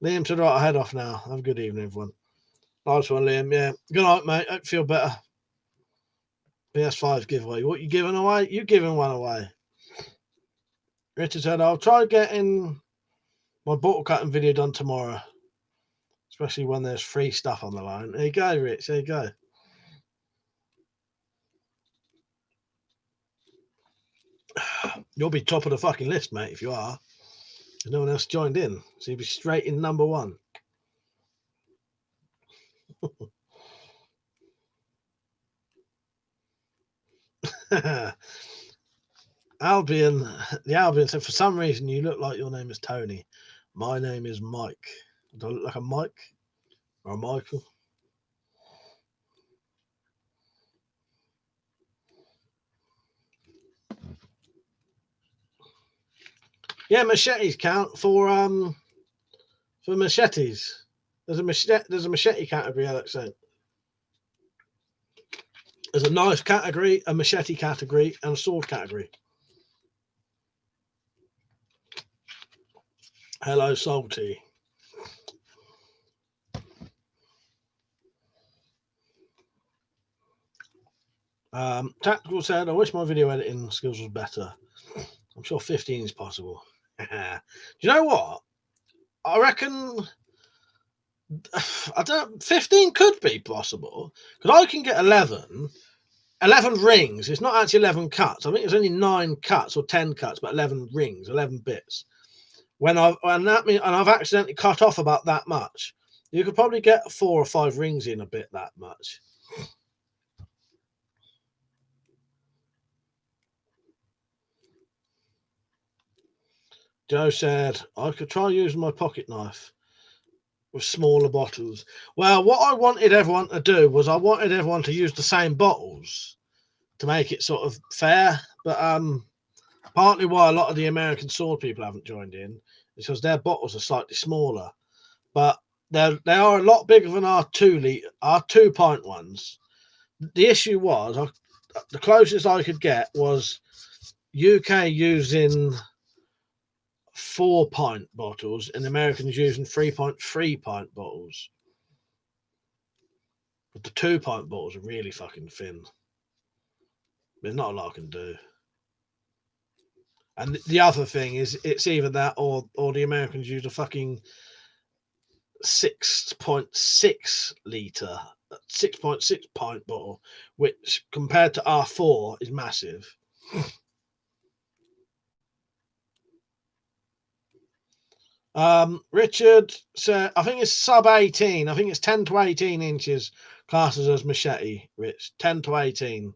Liam said, right, I head off now. Have a good evening, everyone. Nice one, Liam. Yeah. Good night, mate. Hope you feel better. PS5 giveaway. What you giving away? You giving one away. Richard said, I'll try getting my bottle cutting video done tomorrow. Especially when there's free stuff on the line. There you go, Rich. There you go. You'll be top of the fucking list, mate, if you are. There's no one else joined in. So you'll be straight in number 1. Albion, the Albion said, for some reason you look like your name is Tony. My name is Mike. Do I look like a Mike or a Michael? Yeah, machetes count for machetes. There's a machete category, Alex said. There's a knife category, a machete category, and a sword category. Hello, Salty. Tactical said, I wish my video editing skills was better. I'm sure 15 is possible. Do you know what? I reckon 15 could be possible because I can get 11 rings. It's not actually 11 cuts. I think it's only 9 cuts or 10 cuts, but 11 rings, 11 bits. and I've accidentally cut off about that much. You could probably get 4 or 5 rings in a bit that much. Joe said, I could try using my pocket knife with smaller bottles. Well, what I wanted everyone to do was I wanted everyone to use the same bottles to make it sort of fair. But partly why a lot of the American sword people haven't joined in is because their bottles are slightly smaller. But they are a lot bigger than our 2-pint ones. The issue was the closest I could get was UK using 4-pint bottles and Americans using 3.3-pint bottles. But the 2-pint bottles are really fucking thin. There's not a lot I can do. And the other thing is, it's either that or the Americans use a fucking 6.6 litre, 6.6 pint bottle, which compared to R4 is massive. Richard said, I think it's sub 18. I think it's 10 to 18 inches classes as machete, Rich. 10 to 18.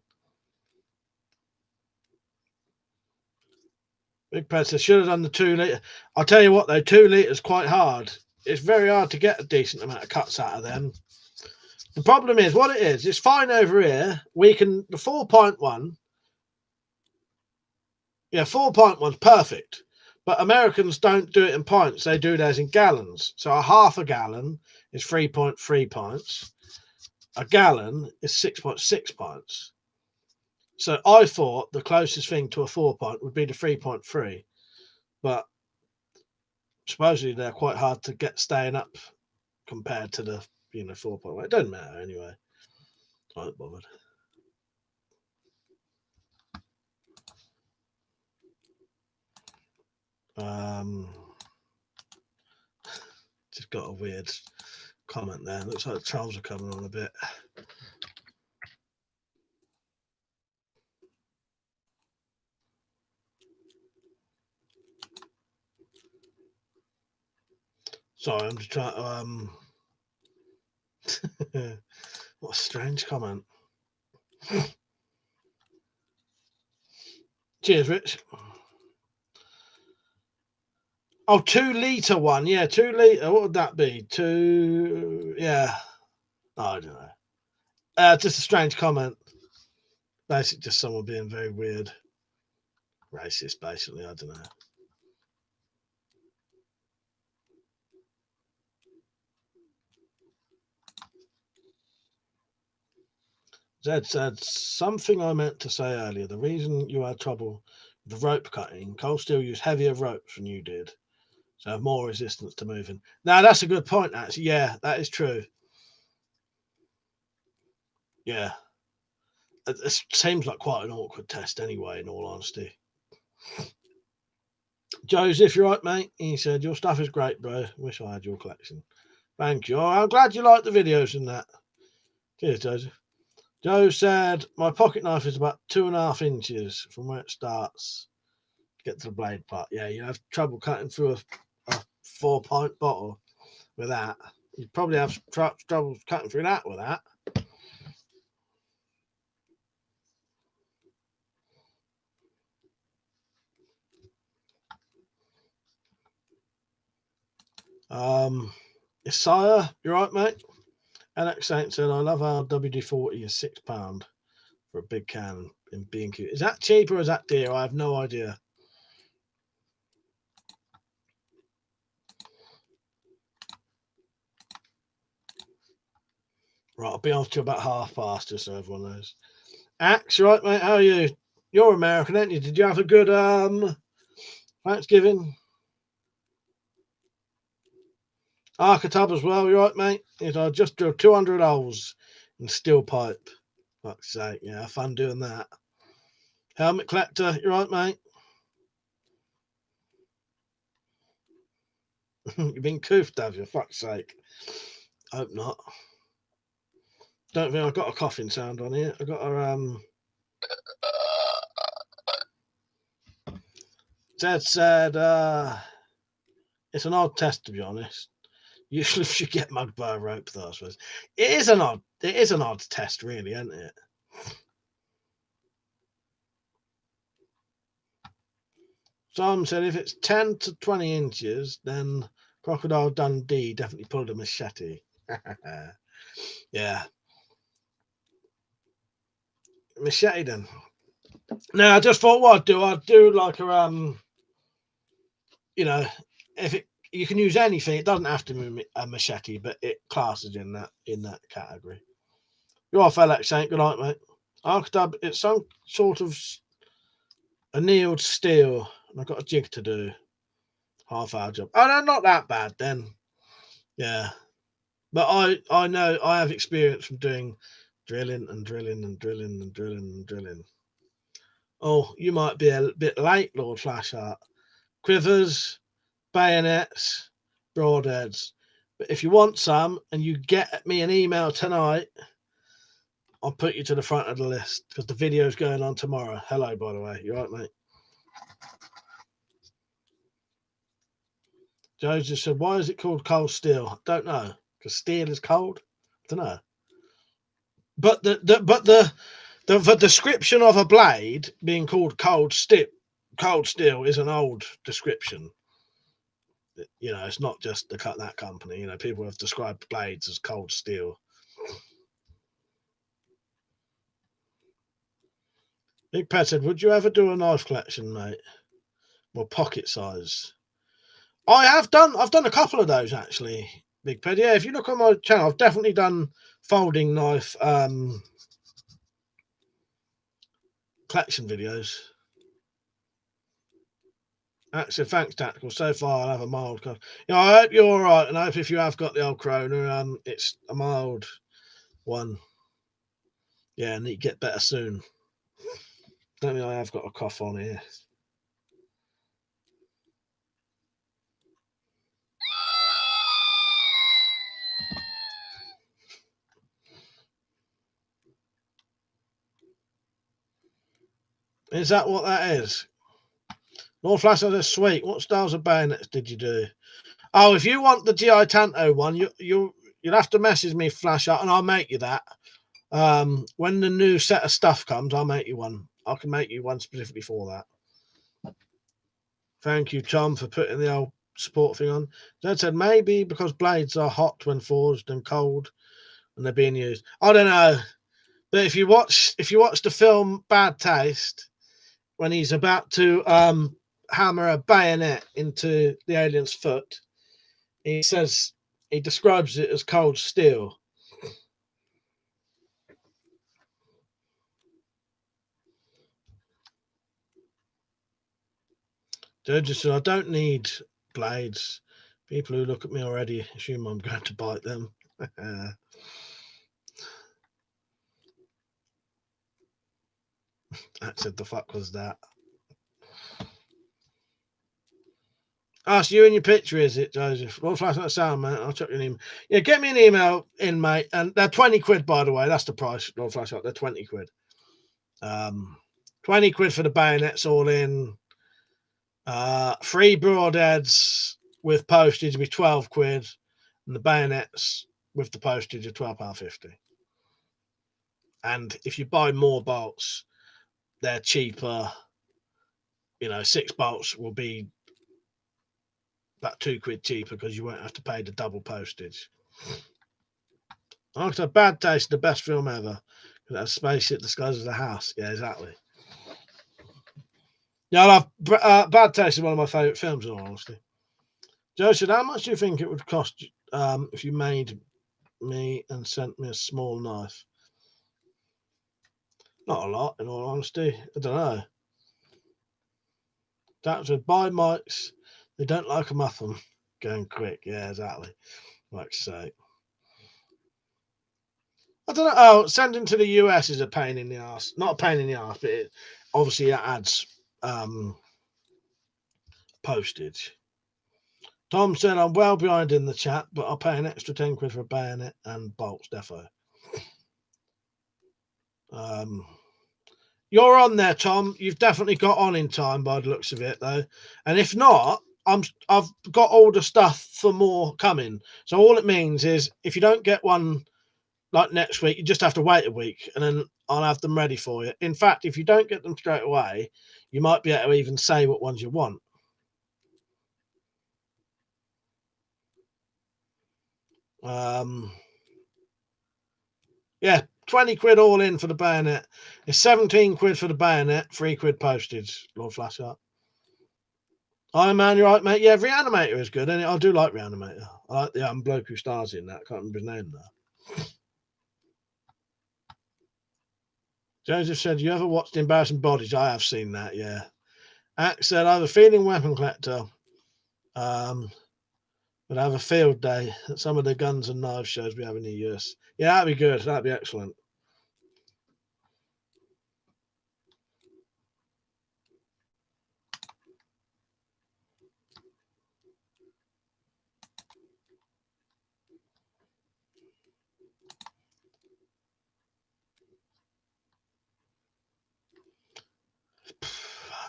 Big Ped says, should have done the 2 litre. I'll tell you what, though, 2 litres quite hard. It's very hard to get a decent amount of cuts out of them. The problem is, what it is, it's fine over here. We can, the 4-pint one, 4-pint one's perfect. But Americans don't do it in pints. They do theirs in gallons. So a half a gallon is 3.3 pints. A gallon is 6.6 pints. So I thought the closest thing to a 4-pint would be the 3.3. But supposedly they're quite hard to get staying up compared to the 4-pint. It doesn't matter anyway. I'm not bothered. Just got a weird comment there. Looks like the trolls are coming on a bit. Sorry, I'm just trying to what a strange comment. Cheers, Rich. Oh, 2 litre one. Yeah, 2 litre. What would that be? 2. Yeah. Oh, I don't know. Just a strange comment. Basically, just someone being very weird. Racist, basically. I don't know. Zed said, something I meant to say earlier. The reason you had trouble with the rope cutting, Cold Steel used heavier ropes than you did. So have more resistance to moving. Now, that's a good point, actually. Yeah, that is true. Yeah. It seems like quite an awkward test anyway, in all honesty. Joseph, you're right, mate. He said, your stuff is great, bro. Wish I had your collection. Thank you. I'm glad you like the videos and that. Cheers, Joseph. Joe said, my pocket knife is about 2.5 inches from where it starts to get to the blade part. Yeah, you have trouble cutting through a 4-pint bottle with that. You'd probably have trouble cutting through that with that. Isaiah, you're right, mate. Alex Saint said, I love how WD-40 is £6 for a big can in B&Q. Is that cheap or is that dear? I have no idea. Right, I'll be off to about past, just so everyone knows. Axe, you right, mate? How are you? You're American, aren't you? Did you have a good Thanksgiving? Arkatab as well, you right, mate? I just drilled 200 holes in steel pipe. Fuck's sake, yeah, have fun doing that. Helmet collector, you right, mate? You've been coofed, have you? Fuck's sake. Hope not. Don't think I've got a coughing sound on here. I've got a Ted said It's an odd test, to be honest. Usually should get mugged by a rope, though, I suppose. It is an odd test, really, isn't it? Tom said if it's 10 to 20 inches, then Crocodile Dundee definitely pulled a machete. Yeah. Machete then. Now I just thought what I'd do like a you know, if it you can use anything, it doesn't have to be a machete, but it classes in that category. You're off, Alex Saint. Good night, mate. Archdub, it's some sort of annealed steel, and I've got a jig to do. Half-hour job. Oh no, not that bad then. Yeah. But I know I have experience from doing drilling and drilling and drilling and drilling and drilling. Oh, you might be a bit late, Lord Flashheart. Quivers, bayonets, broadheads. But if you want some and you get me an email tonight, I'll put you to the front of the list because the video's going on tomorrow. Hello, by the way. You all right, mate? Joseph said, why is it called cold steel? Don't know. Because steel is cold? I don't know. But the description of a blade being called cold steel is an old description. You know, it's not just that company. You know, people have described blades as cold steel. Big Pet said, would you ever do a knife collection, mate? Well, pocket size. I've done a couple of those actually, Big Pet. Yeah, if you look on my channel, I've definitely done folding knife collection videos. Actually, thanks, Tactical. So far, I'll have a mild cough. Yeah, I hope you're all right, and I hope if you have got the old corona, it's a mild one. Yeah, and you get better soon. Don't mean I have got a cough on here. Is that what that is? Lord Flash says, sweet. What styles of bayonets did you do? Oh, if you want the GI Tanto one, you'll have to message me, Flash out, and I'll make you that. When the new set of stuff comes, I'll make you one. I can make you one specifically for that. Thank you, Tom, for putting the old support thing on. Dad said maybe because blades are hot when forged and cold and they're being used. I don't know. But if you watch the film Bad Taste, when he's about to hammer a bayonet into the alien's foot, he describes it as cold steel. Judges said, I don't need blades. People who look at me already assume I'm going to bite them. I said, the fuck was that? Ask you in your picture, is it, Joseph? Well, flash that sound, mate. I'll chuck you an email. Yeah, get me an email in, mate. And they're 20 quid, by the way. That's the price. Lord Flash out. They're 20 quid. 20 quid for the bayonets all in. 3 broadheads with postage will be 12 quid. And the bayonets with the postage are £12.50. And if you buy more bolts, they're cheaper. You know, 6 bolts will be about 2 quid cheaper because you won't have to pay the double postage. Like I said, Bad Taste, the best film ever. That spaceship disguises a house. Yeah, exactly. Yeah, I love Bad Taste is one of my favourite films, in all honesty. Joe said, how much do you think it would cost if you made me and sent me a small knife? Not a lot, in all honesty. I don't know. That said, buy mics. They don't like a muffin going quick. Yeah, exactly. Like to say. I don't know. Oh, sending to the US is a pain in the ass. Not a pain in the ass, but obviously it adds postage. Tom said, I'm well behind in the chat, but I'll pay an extra 10 quid for a bayonet and bolts, defo. You're on there, Tom. You've definitely got on in time by the looks of it, though. And if not, I've got all the stuff for more coming. So all it means is if you don't get one like next week, you just have to wait a week, and then I'll have them ready for you. In fact, if you don't get them straight away, you might be able to even say what ones you want. Yeah, 20 quid all in for the Bayonet. It's 17 quid for the Bayonet, 3 quid postage, Lord Flashheart. Iron Man, you're right, mate. Yeah, Reanimator is good, and I do like Reanimator. I like the bloke who stars in that. I can't remember his name now. Joseph said, you ever watched Embarrassing Bodies? I have seen that, yeah. Axe said, I have a feeling Weapon Collector would have a field day at some of the guns and knives shows we have in the US. Yeah, that'd be good. That'd be excellent.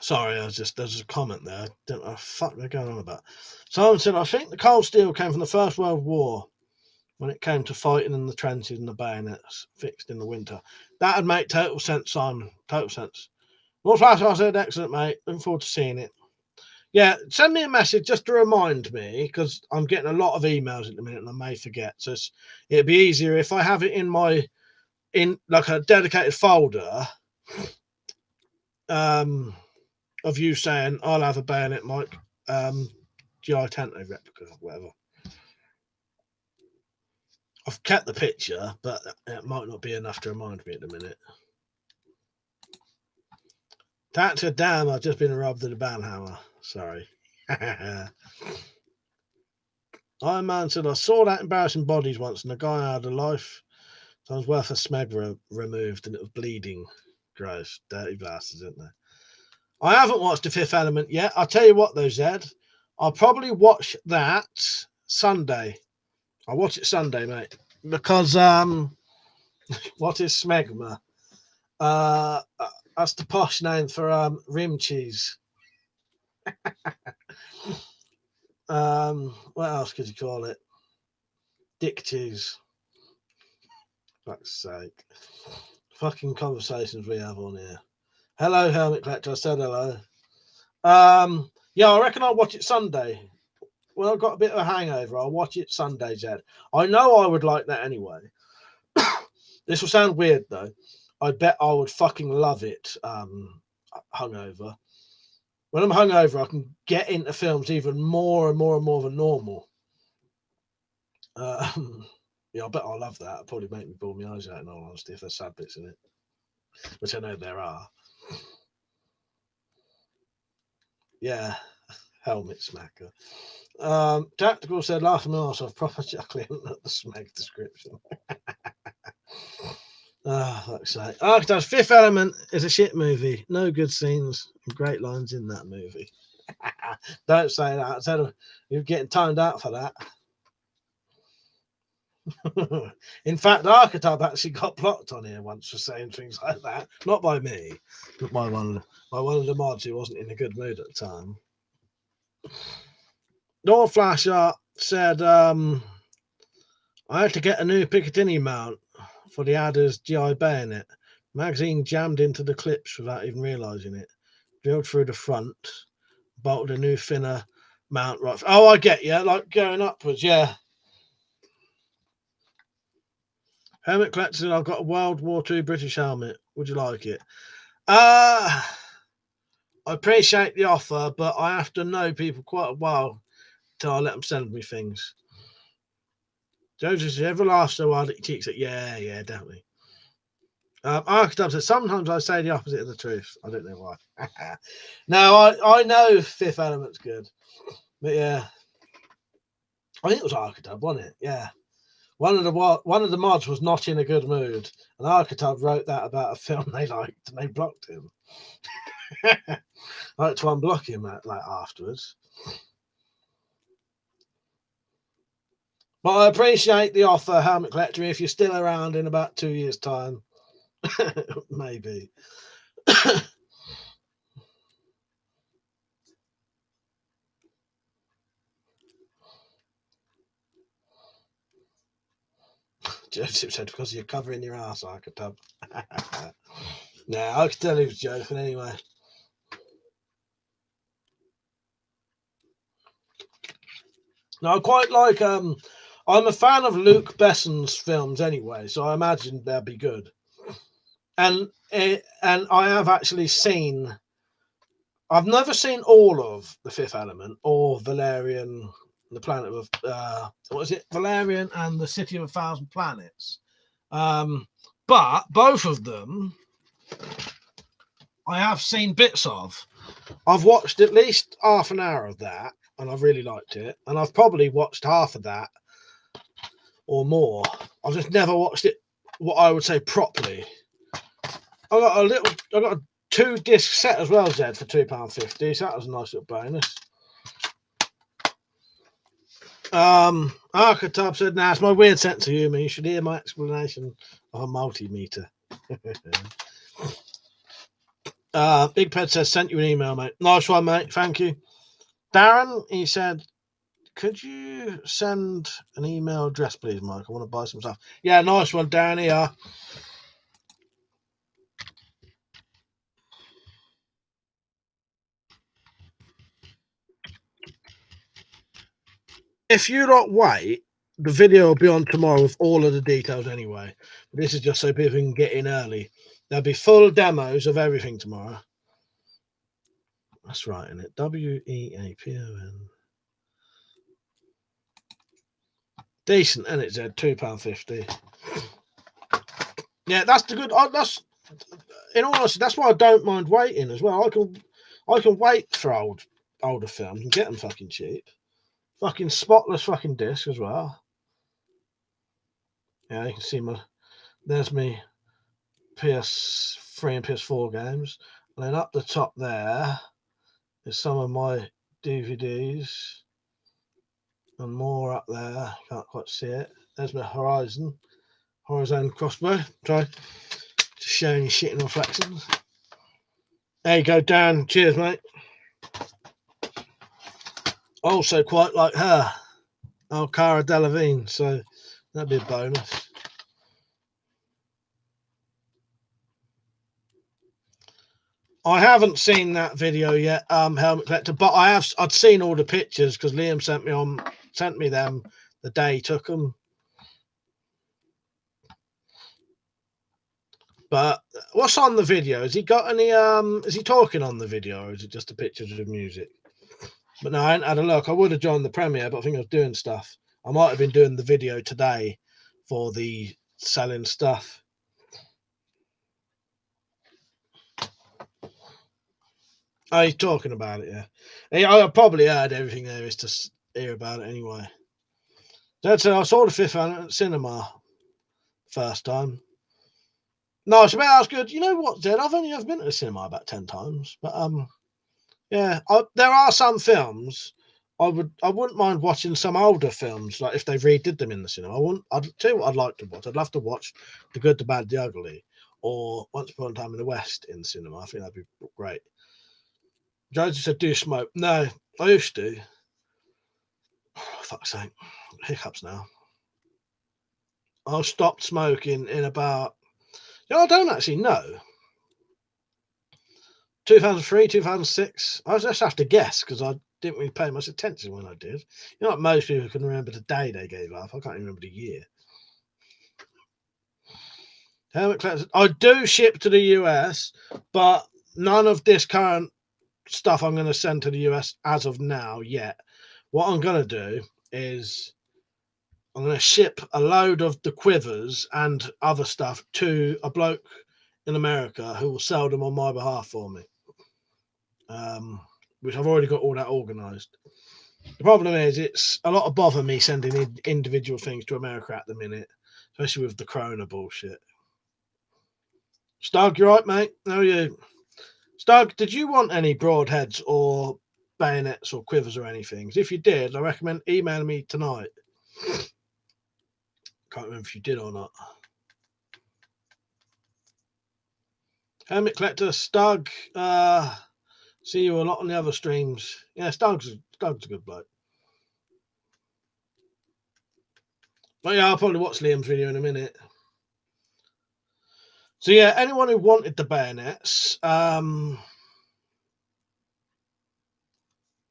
Sorry, there's a comment there. I don't know what the fuck they're going on about. Someone said, I think the cold steel came from the First World War when it came to fighting in the trenches and the bayonets fixed in the winter. That would make total sense, Simon. Total sense. Well, Flash, I said, excellent, mate. Looking forward to seeing it. Yeah, send me a message just to remind me, because I'm getting a lot of emails at the minute and I may forget. So it'd be easier if I have it in like a dedicated folder. Of you saying I'll have a Bayonet Mike GI Tanto replica or whatever. I've kept the picture, but it might not be enough to remind me at the minute. That's a damn, I've just been robbed of the banhammer. Sorry. Iron Man said, I saw that Embarrassing Bodies once and the guy had a life. So I was worth a smeg removed and it was bleeding. Gross. Dirty bastards, isn't they? I haven't watched The Fifth Element yet. I'll tell you what though, Zed. I'll probably watch that Sunday. I'll watch it Sunday, mate. Because what is smegma? That's the posh name for rim cheese. What else could you call it? Dick cheese. Fuck's sake. Fucking conversations we have on here. Hello, Helmet Collector. I said hello. Yeah, I reckon I'll watch it Sunday. When I've got a bit of a hangover, I'll watch it Sunday, Zed. I know I would like that anyway. This will sound weird though. I bet I would fucking love it hungover. When I'm hungover, I can get into films even more and more and more than normal. Yeah, I bet I'll love that. It'll probably make me bawl my eyes out in all honesty if there's sad bits in it, which I know there are. Yeah, helmet smacker. Tactical said, laughing my arse off, proper chuckling at the smeg description. Fuck's sake. Archetype's Fifth Element is a shit movie. No good scenes and great lines in that movie. Don't say that. Instead of you're getting toned out for that. In fact, Archetype actually got blocked on here once for saying things like that. Not by me, but by one of the mods who wasn't in a good mood at the time. Lord Flashart said, I had to get a new Picatinny mount for the Adder's GI Bayonet. Magazine jammed into the clips without even realising it. Drilled through the front, bolted a new thinner mount right. Oh, I get you. Like going upwards, yeah. Helmet Collector, I've got a World War II British helmet. Would you like it? I appreciate the offer, but I have to know people quite a while till I let them send me things. Joseph, you ever laugh so hard that your cheeks at yeah, definitely. Archetype says, sometimes I say the opposite of the truth. I don't know why. No, I know Fifth Element's good. But yeah. I think it was Archetype, wasn't it? Yeah. One of the mods was not in a good mood, and Archetype wrote that about a film they liked, and they blocked him. I had to unblock him afterwards. But I appreciate the offer, Helmet Collector. If you're still around in about 2 years' time, maybe. Joseph said, because you're covering your ass, I could tell. Nah, I could tell he was joking anyway. No, I quite like. I'm a fan of Luc Besson's films anyway, so I imagine they'll be good. And I have actually seen. I've never seen all of The Fifth Element or Valerian, the Planet of what is it? Valerian and the City of a Thousand Planets. But both of them I have seen bits of. I've watched at least half an hour of that, and I've really liked it. And I've probably watched half of that or more. I've just never watched it, what I would say, properly. I got a 2-disc set as well, Zed, for £2.50. So that was a nice little bonus. Archetype said, "Nah, it's my weird sense of humour. You should hear my explanation of a multimeter." Big Ped says, "Sent you an email, mate." Nice one, mate. Thank you. Darren, he said, "Could you send an email address, please, Mike? I want to buy some stuff." Yeah, nice one, Darren. Here. If you don't wait, the video will be on tomorrow with all of the details anyway. This is just so people can get in early. There'll be full demos of everything tomorrow. That's right, isn't it? WEAPON. Decent, and it's at £2.50. Yeah, that's the good. That's, in all honesty, that's why I don't mind waiting as well. I can wait for older films and get them fucking cheap. Fucking spotless fucking disc as well. Yeah, you can see there's me PS3 and PS4 games. And then up the top there is some of my DVDs. And more up there. Can't quite see it. There's my Horizon crossbow. Try just showing you shit in reflections. There you go, Dan. Cheers, mate. Also quite like her. Oh, Cara Delevingne. So that'd be a bonus. I haven't seen that video yet, Helmet Collector, but I'd seen all the pictures because Liam sent me them the day he took them. But what's on the video? Has he got any? Is he talking on the video, or is it just the pictures of the music? But no, I hadn't had a look. I would have joined the premiere, but I think I was doing stuff. I might have been doing the video today for the selling stuff. Oh, he's talking about it, yeah. I probably heard everything there is to hear about it anyway. That's it. I saw The Fifth Element at cinema first time. No, it's about as good. You know what, Zed? I've ever been to the cinema about 10 times, but yeah, there are some films I wouldn't mind watching some older films, like if they redid them in the cinema. I'd tell you what I'd like to watch. I'd love to watch The Good, the Bad, the Ugly, or Once Upon a Time in the West in the cinema. I think that'd be great. Josie said, "Do you smoke?" No, I used to. Oh, fuck's sake, hiccups now. I stopped smoking in about. I don't actually know. 2003, 2006. I just have to guess because I didn't really pay much attention when I did. Like most people can remember the day they gave up. I can't remember the year. Helmet Collector, I do ship to the US, but none of this current stuff I'm going to send to the US as of now yet. What I'm going to do is I'm going to ship a load of the quivers and other stuff to a bloke in America who will sell them on my behalf for me. Which I've already got all that organised. The problem is it's a lot of bother me sending individual things to America at the minute, especially with the Corona bullshit. Stug, you right, mate? How are you? Stug, did you want any broadheads or bayonets or quivers or anything? If you did, I recommend emailing me tonight. Can't remember if you did or not. Helmet Collector, Stug, see you a lot on the other streams. Yeah, Stug's a good bloke. But yeah, I'll probably watch Liam's video in a minute. So yeah, anyone who wanted the bayonets,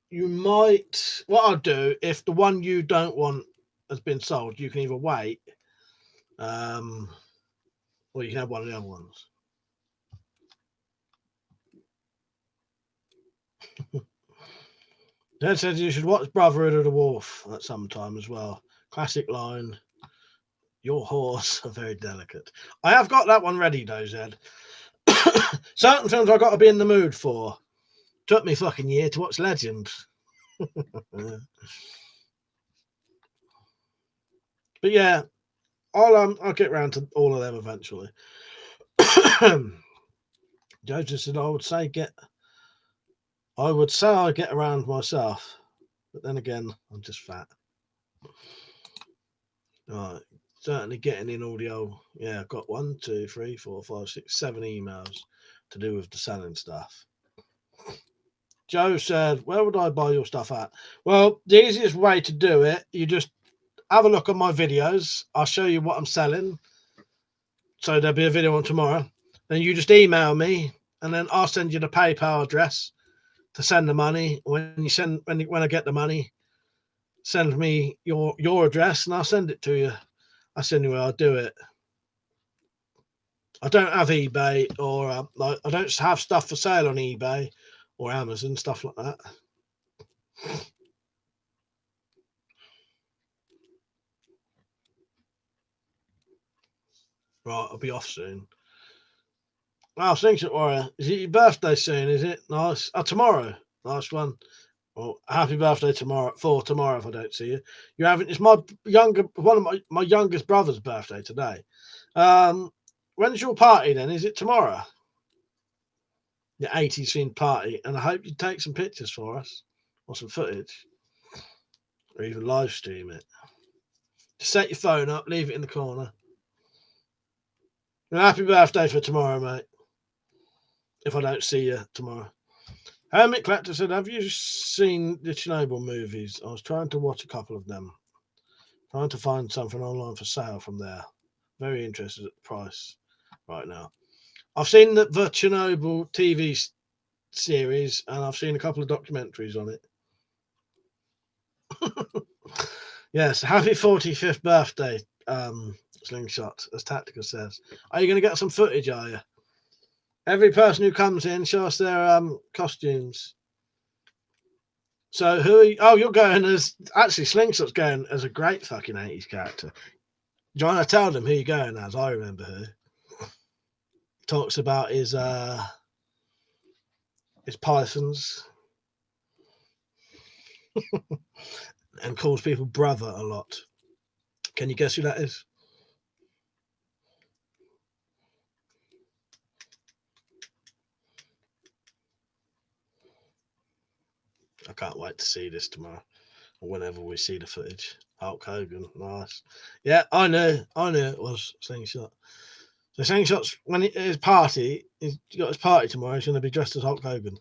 you might. What I'll do, if the one you don't want has been sold, you can either wait, or you can have one of the other ones. Dad says you should watch Brotherhood of the Wolf at some time as well. Classic line. Your horse are very delicate. I have got that one ready though, Zed. Certain films I've got to be in the mood for. Took me fucking year to watch Legend. But yeah, I'll get round to all of them eventually. Jojo said I would say I get around myself, but then again, I'm just fat. Right, certainly getting in all the old. Yeah, I've got 1, 2, 3, 4, 5, 6, 7 emails to do with the selling stuff. Joe said, "Where would I buy your stuff at?" Well, the easiest way to do it, you just have a look at my videos. I'll show you what I'm selling. So there'll be a video on tomorrow. Then you just email me, and then I'll send you the PayPal address to send the money. When I get the money, send me your address, and I'll send it to you. That's the only way I'll do it. I don't have eBay, or I don't have stuff for sale on eBay or Amazon, stuff like that. Right, I'll be off soon. Wow, Slingshot Warrior, is it your birthday soon? Is it nice? Oh, tomorrow. Nice one. Well, happy birthday tomorrow if I don't see you. You haven't. It's one of my youngest brother's birthday today. When's your party then? Is it tomorrow? Your 80s themed party, and I hope you take some pictures for us or some footage, or even live stream it. Just set your phone up, leave it in the corner. And happy birthday for tomorrow, mate. If I don't see you tomorrow. Hermit Collector said, "Have you seen the Chernobyl movies? I was trying to watch a couple of them. Trying to find something online for sale from there. Very interested at the price right now. I've seen the Chernobyl TV series, and I've seen a couple of documentaries on it." Yes, happy 45th birthday, Slingshot, as Tactical says. Are you going to get some footage, are you? Every person who comes in, show us their costumes. So who are you? Oh, you're going as... Actually, Slingshot's going as a great fucking 80s character. Do you want to tell them who you're going as? I remember who. Talks about his pythons. And calls people brother a lot. Can you guess who that is? I can't wait to see this tomorrow, or whenever we see the footage. Hulk Hogan, nice. Yeah, I knew it was Slingshot. So Slingshot's his party, he's got his party tomorrow. He's going to be dressed as Hulk Hogan.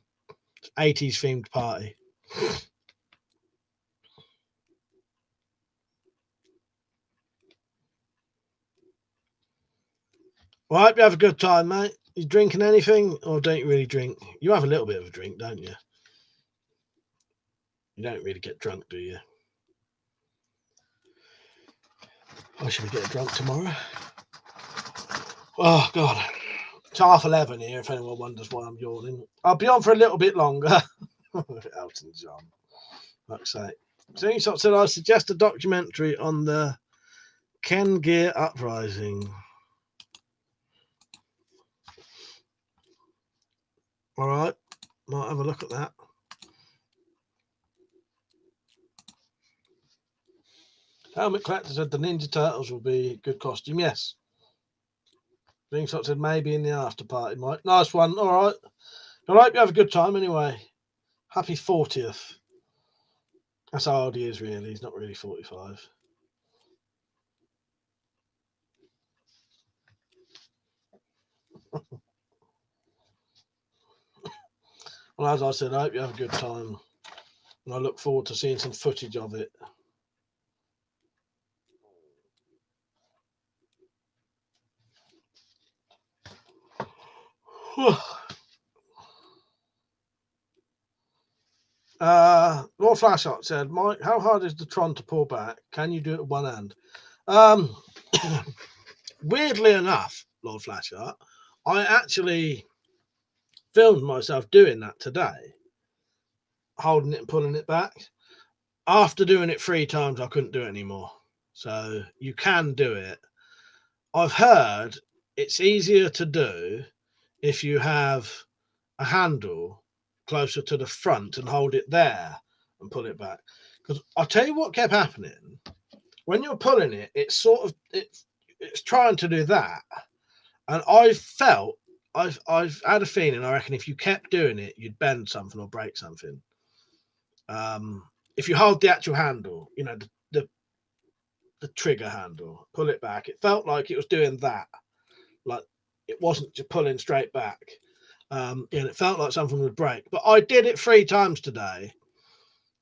80s themed party. Well, I hope you have a good time, mate. You drinking anything, or don't you really drink? You have a little bit of a drink, don't you? You don't really get drunk, do you? I should be getting drunk tomorrow. Oh, God. It's 11:30 here, if anyone wonders why I'm yawning. I'll be on for a little bit longer. Elton John. Like I say. Slingshot said, I suggest a documentary on the Ken Gear uprising. All right. Might have a look at that. Helmet Collector said the Ninja Turtles will be a good costume. Yes. Slingshot said maybe in the after party, Mike. Nice one. All right. I hope you have a good time anyway. Happy 40th. That's how old he is, really. He's not really 45. Well, as I said, I hope you have a good time. And I look forward to seeing some footage of it. Lord Flashhot said, Mike, how hard is the Tron to pull back? Can you do it with one hand? Weirdly enough, Lord Flashhot, I actually filmed myself doing that today, holding it and pulling it back. After doing it 3 times, I couldn't do it anymore. So you can do it. I've heard it's easier to do if you have a handle closer to the front and hold it there and pull it back. Because I'll tell you what kept happening. When you're pulling it, it's sort of it's trying to do that. And I've had a feeling, I reckon if you kept doing it, you'd bend something or break something. If you hold the actual handle, you know, the trigger handle, pull it back, it felt like it was doing that. Like it wasn't just pulling straight back. And it felt like something would break. But I did it 3 times today.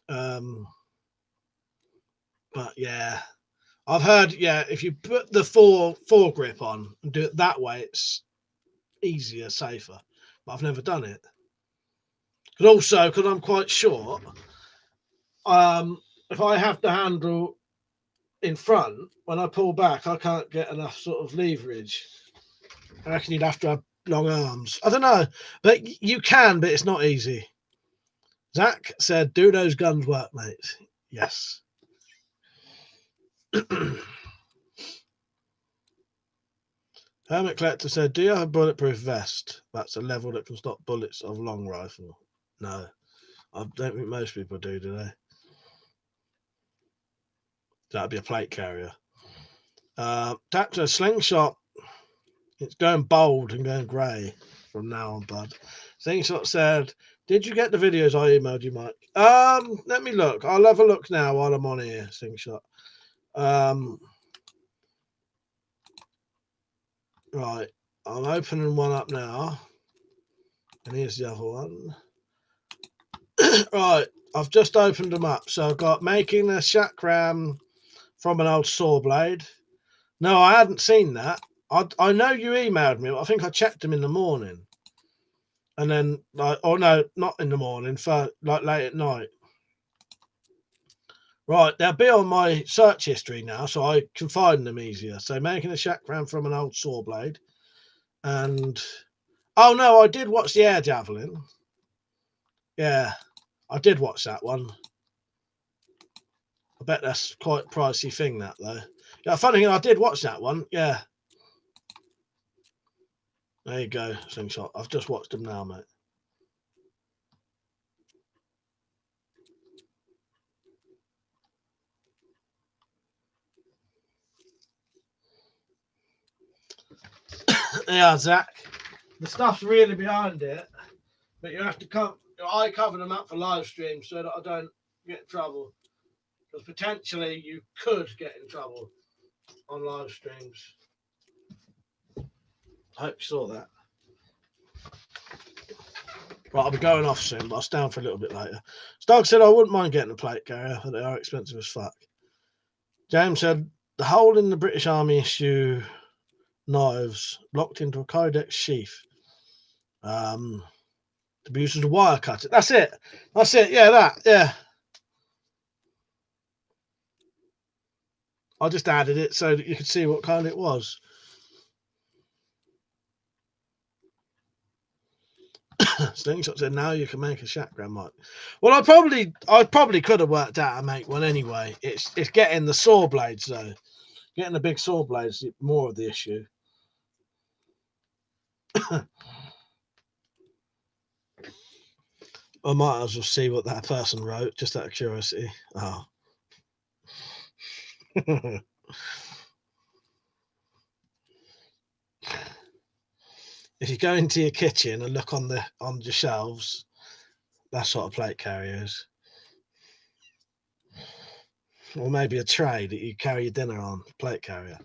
But yeah, I've heard, if you put the foregrip on and do it that way, it's easier, safer. But I've never done it. And also, because I'm quite short, if I have the handle in front, when I pull back, I can't get enough sort of leverage. I reckon you'd have to have long arms. I don't know, but you can, but it's not easy. Zach said, do those guns work, mate? Yes. Hermit Collector said, do you have a bulletproof vest? That's a level that can stop bullets of long rifle. No, I don't think most people do they? That'd be a plate carrier. Doctor Slingshot, it's going bold and going grey from now on, bud. Slingshot said, did you get the videos I emailed you, Mike? Let me look. I'll have a look now while I'm on here, Slingshot. Right, I'm opening one up now. And here's the other one. Right, I've just opened them up. So I've got making a chakram from an old saw blade. No, I hadn't seen that. I know you emailed me. I think I checked them in the morning. And then, no, not in the morning, for like late at night. Right, they'll be on my search history now, so I can find them easier. So making a chakram from an old saw blade. And, oh no, I did watch the air javelin. Yeah, I did watch that one. I bet that's quite a pricey thing, that though. Yeah, funny thing, I did watch that one. Yeah. There you go, Slingshot. I've just watched them now, mate. Yeah, Zach. The stuff's really behind it, but you have to come. I cover them up for live streams so that I don't get in trouble. Because potentially you could get in trouble on live streams. I hope you saw that. Right, I'll be going off soon, but I'll stay on for a little bit later. Stark said I wouldn't mind getting a plate carrier, but they are expensive as fuck. James said the hole in the British Army issue knives locked into a Kydex sheath. To be used as a wire cutter. That's it. Yeah, that. Yeah. I just added it so that you could see what kind it was. Slingshot said, now you can make a chakram, Mike. Well, I probably could have worked out how to make one anyway. It's getting the saw blades though. Getting the big saw blades is more of the issue. I might as well see what that person wrote, just out of curiosity. Oh. If you go into your kitchen and look on your shelves, that's what a plate carrier is. Or maybe a tray that you carry your dinner on, plate carrier.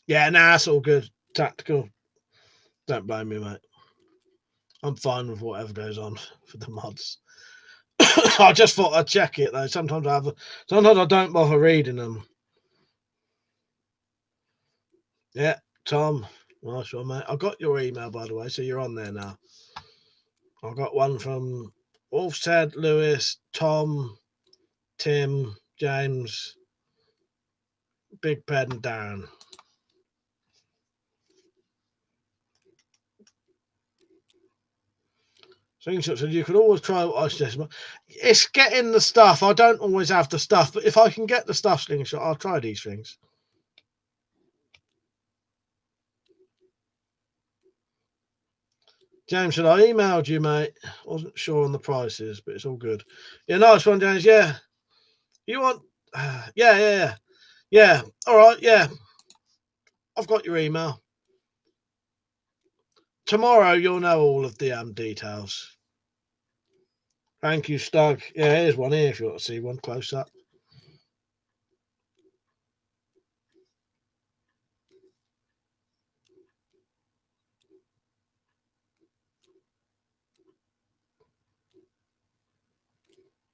Yeah, nah, that's all good. Tactical. Don't blame me, mate. I'm fine with whatever goes on for the mods. I just thought I'd check it though. Sometimes I don't bother reading them. Yeah, Tom. Nice one, mate. I got your email, by the way, so you're on there now. I got one from Wolfstead, Lewis, Tom, Tim, James, Big Ped, and Darren. Slingshot said you could always try what I suggest. It's getting the stuff. I don't always have the stuff, but if I can get the stuff, Slingshot, I'll try these things. James said, I emailed you, mate. Wasn't sure on the prices, but it's all good. Yeah, nice one, James. Yeah. You want... Yeah. All right, yeah. I've got your email. Tomorrow, you'll know all of the details. Thank you, Stug. Yeah, here's one here if you want to see one close up.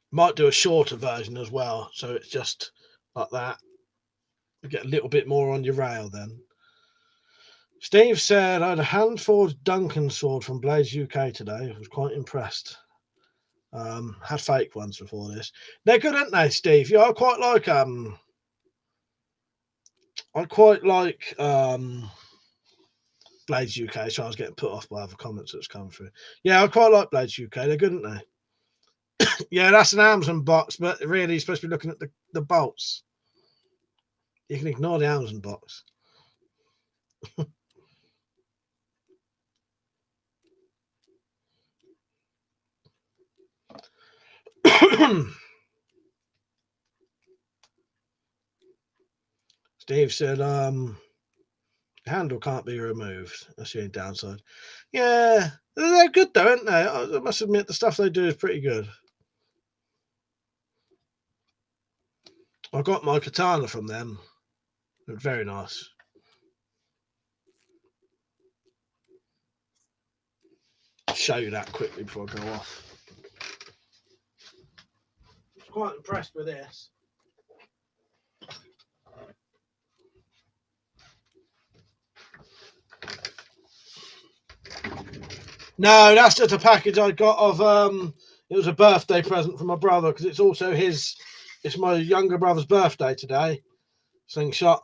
Might do a shorter version as well, so it's just like that. You get a little bit more on your rail then. Steve said, I had a hand-forged Duncan sword from Blades UK today. I was quite impressed. Had fake ones before this. They're good, aren't they, Steve? Yeah, I quite like Blades UK, so I was getting put off by other comments that's come through. Yeah, I quite like Blades UK. They're good, aren't they? Yeah, that's an Amazon box, but really you're supposed to be looking at the bolts. You can ignore the Amazon box. Steve said, the handle can't be removed. That's the only downside. Yeah, they're good though, aren't they? I must admit the stuff they do is pretty good. I got my katana from them. They're very nice. I'll show you that quickly before I go off. I'm quite impressed with this. No, that's just a package I got of it was a birthday present from my brother because it's also it's my younger brother's birthday today. Slingshot.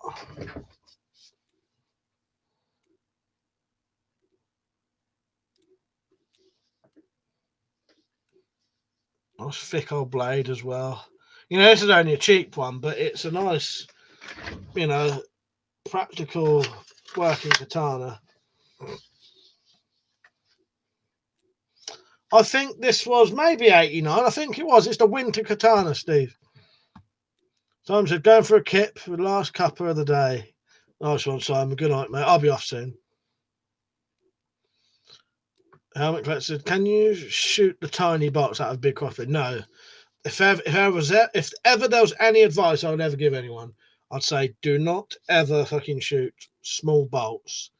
Nice thick old blade as well. You know, this is only a cheap one, but it's a nice, practical working katana. I think this was maybe 89. I think it was. It's the winter katana, Steve. Simon said, going for a kip for the last cuppa of the day. Nice one, Simon. Good night, mate. I'll be off soon. Helmet Collector said, can you shoot the tiny box out of big crossbow? No. If ever there was any advice I would ever give anyone, I'd say do not ever fucking shoot small bolts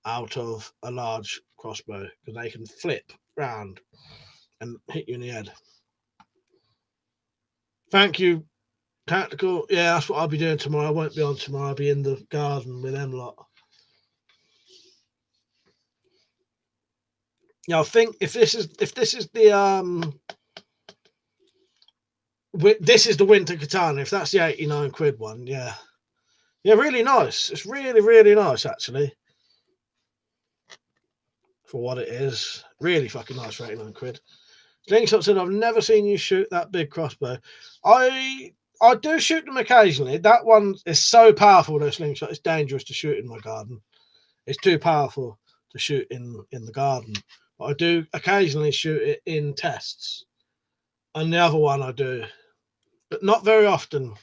out of a large crossbow because they can flip round and hit you in the head. Thank you, Tactical. Yeah, that's what I'll be doing tomorrow. I won't be on tomorrow. I'll be in the garden with them lot. Yeah, I think if this is the this is the winter katana. If that's the 89 quid one, yeah, really nice. It's really, really nice actually for what it is. Really fucking nice for 89 quid. Slingshot said, I've never seen you shoot that big crossbow. I do shoot them occasionally. That one is so powerful, though, Slingshot. It's dangerous to shoot in my garden. It's too powerful to shoot in the garden. But I do occasionally shoot it in tests. And the other one I do, but not very often.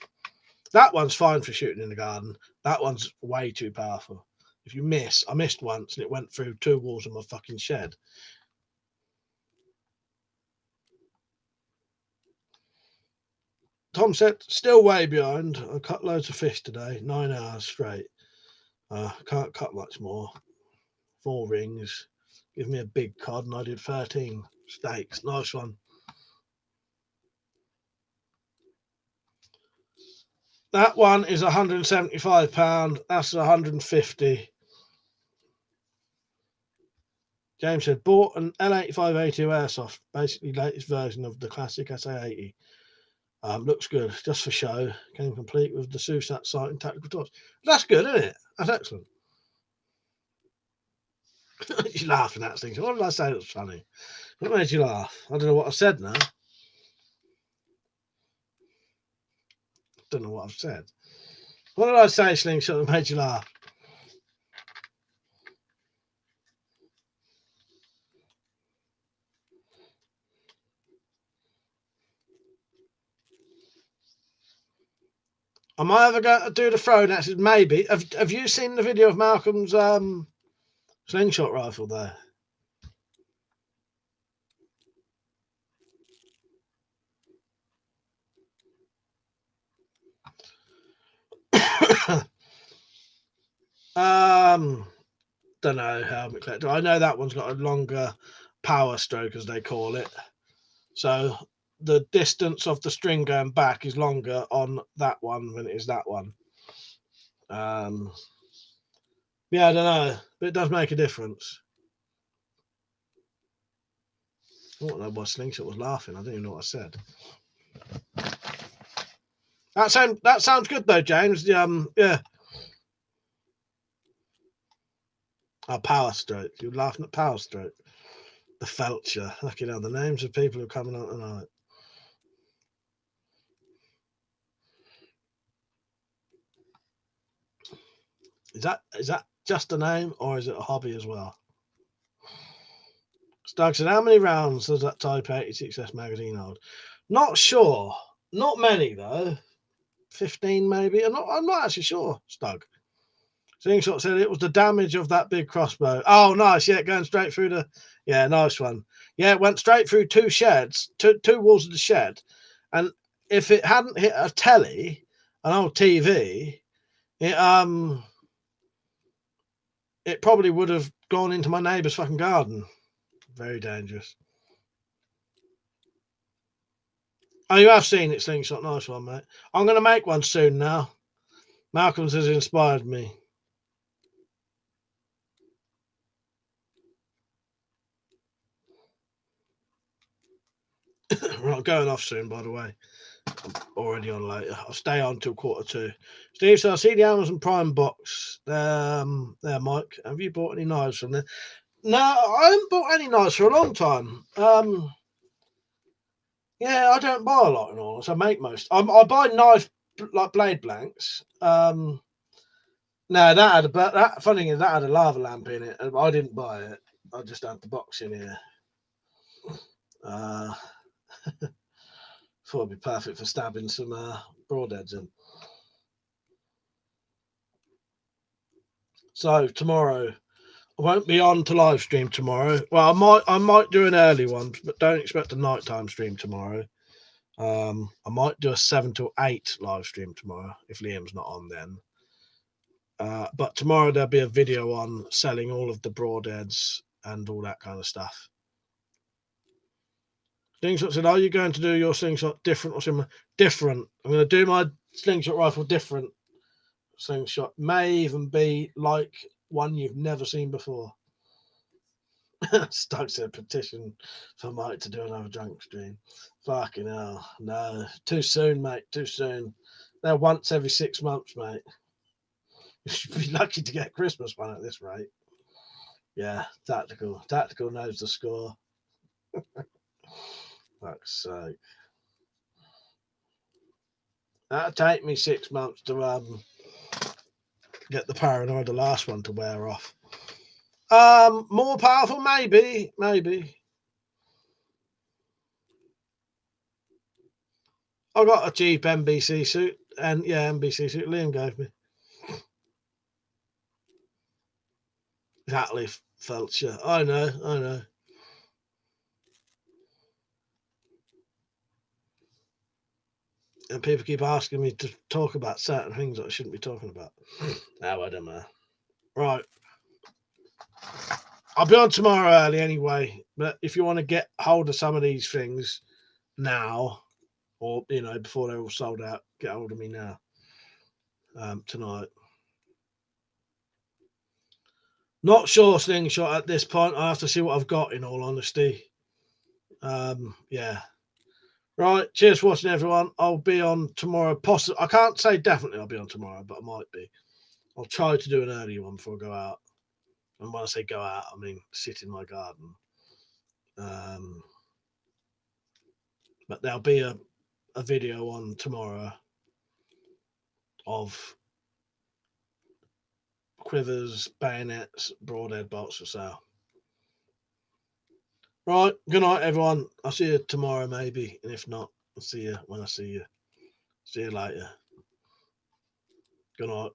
That one's fine for shooting in the garden. That one's way too powerful. If you miss, I missed once and it went through 2 walls of my fucking shed. Tom said, still way behind. I cut loads of fish today, 9 hours straight. Can't cut much more. 4 rings. Give me a big cod and I did 13 steaks. Nice one. That one is £175. That's 150. James said, bought an L85A2 Airsoft, basically latest version of the classic SA80. Looks good, just for show. Came complete with the SUSAT sight and tactical torch. That's good, isn't it? That's excellent. You're laughing at things. What did I say that was funny? What made you laugh? I don't know what I've said now. Don't know what I've said. What did I say, Slingshot, that made you laugh? Am I ever going to do the throw next? Maybe. Have you seen the video of Malcolm's slingshot rifle there? Don't know how McClellan. I know that one's got a longer power stroke, as they call it. So the distance of the string going back is longer on that one than it is that one. Yeah, I don't know, but it does make a difference. I don't know why Slingshot was laughing. I don't even know what I said. That sounds good though, James. Yeah. Oh, power stroke. You're laughing at power stroke. The Felcher. Lucky now, the names of people who are coming on tonight. Is that just a name or is it a hobby as well? Stag said, how many rounds does that Type 86S magazine hold? Not sure. Not many though. 15 maybe. I'm not actually sure, Stug. Slingshot said it was the damage of that big crossbow. Oh, nice. Yeah, going straight through the... Yeah, nice one. Yeah, it went straight through two sheds, two walls of the shed. And if it hadn't hit a telly, an old TV, it probably would have gone into my neighbour's fucking garden. Very dangerous. Oh, you have seen it, Slingshot. Nice one, mate. I'm going to make one soon now. Malcolm's has inspired me. Right, going off soon, by the way. I'm already on later. I'll stay on till 1:45. Steve, so I see the Amazon Prime box. There, Mike. Have you bought any knives from there? No, I haven't bought any knives for a long time. Yeah, I don't buy a lot in all. So I make most. I buy knife like blade blanks. No, that funny thing is that had a lava lamp in it, and I didn't buy it. I just had the box in here. Thought it'd be perfect for stabbing some broadheads in. So tomorrow, I won't be on to live stream tomorrow. Well, I might do an early one, but don't expect a nighttime stream tomorrow. I might do a 7 to 8 live stream tomorrow if Liam's not on then. But tomorrow there'll be a video on selling all of the broadheads and all that kind of stuff. Slingshot said, are you going to do your slingshot different or similar? Different. I'm going to do my slingshot rifle different. Slingshot may even be like one you've never seen before. Stug said, petition for Mike to do another drunk stream. Fucking hell. No. Too soon, mate. Too soon. They're once every 6 months, mate. You should be lucky to get a Christmas one at this rate. Yeah, tactical. Tactical knows the score. Fuck's sake. That'll take me 6 months to get the paranoid, the last one, to wear off. More powerful, maybe. I got a cheap NBC suit, and yeah, NBC suit Liam gave me. Exactly, Felcher. I know. And people keep asking me to talk about certain things that I shouldn't be talking about. No, I don't know. Right. I'll be on tomorrow early anyway. But if you want to get hold of some of these things now, or before they're all sold out, get hold of me now. tonight. Not sure slingshot at this point. I have to see what I've got, in all honesty. Yeah. Right. Cheers for watching, everyone. I'll be on tomorrow. Possibly, I can't say definitely I'll be on tomorrow, but I might be. I'll try to do an early one before I go out. And when I say go out, I mean sit in my garden. But there'll be a video on tomorrow of quivers, bayonets, broadhead bolts for sale. Right, good night, everyone. I'll see you tomorrow, maybe. And if not, I'll see you when I see you. See you later. Good night.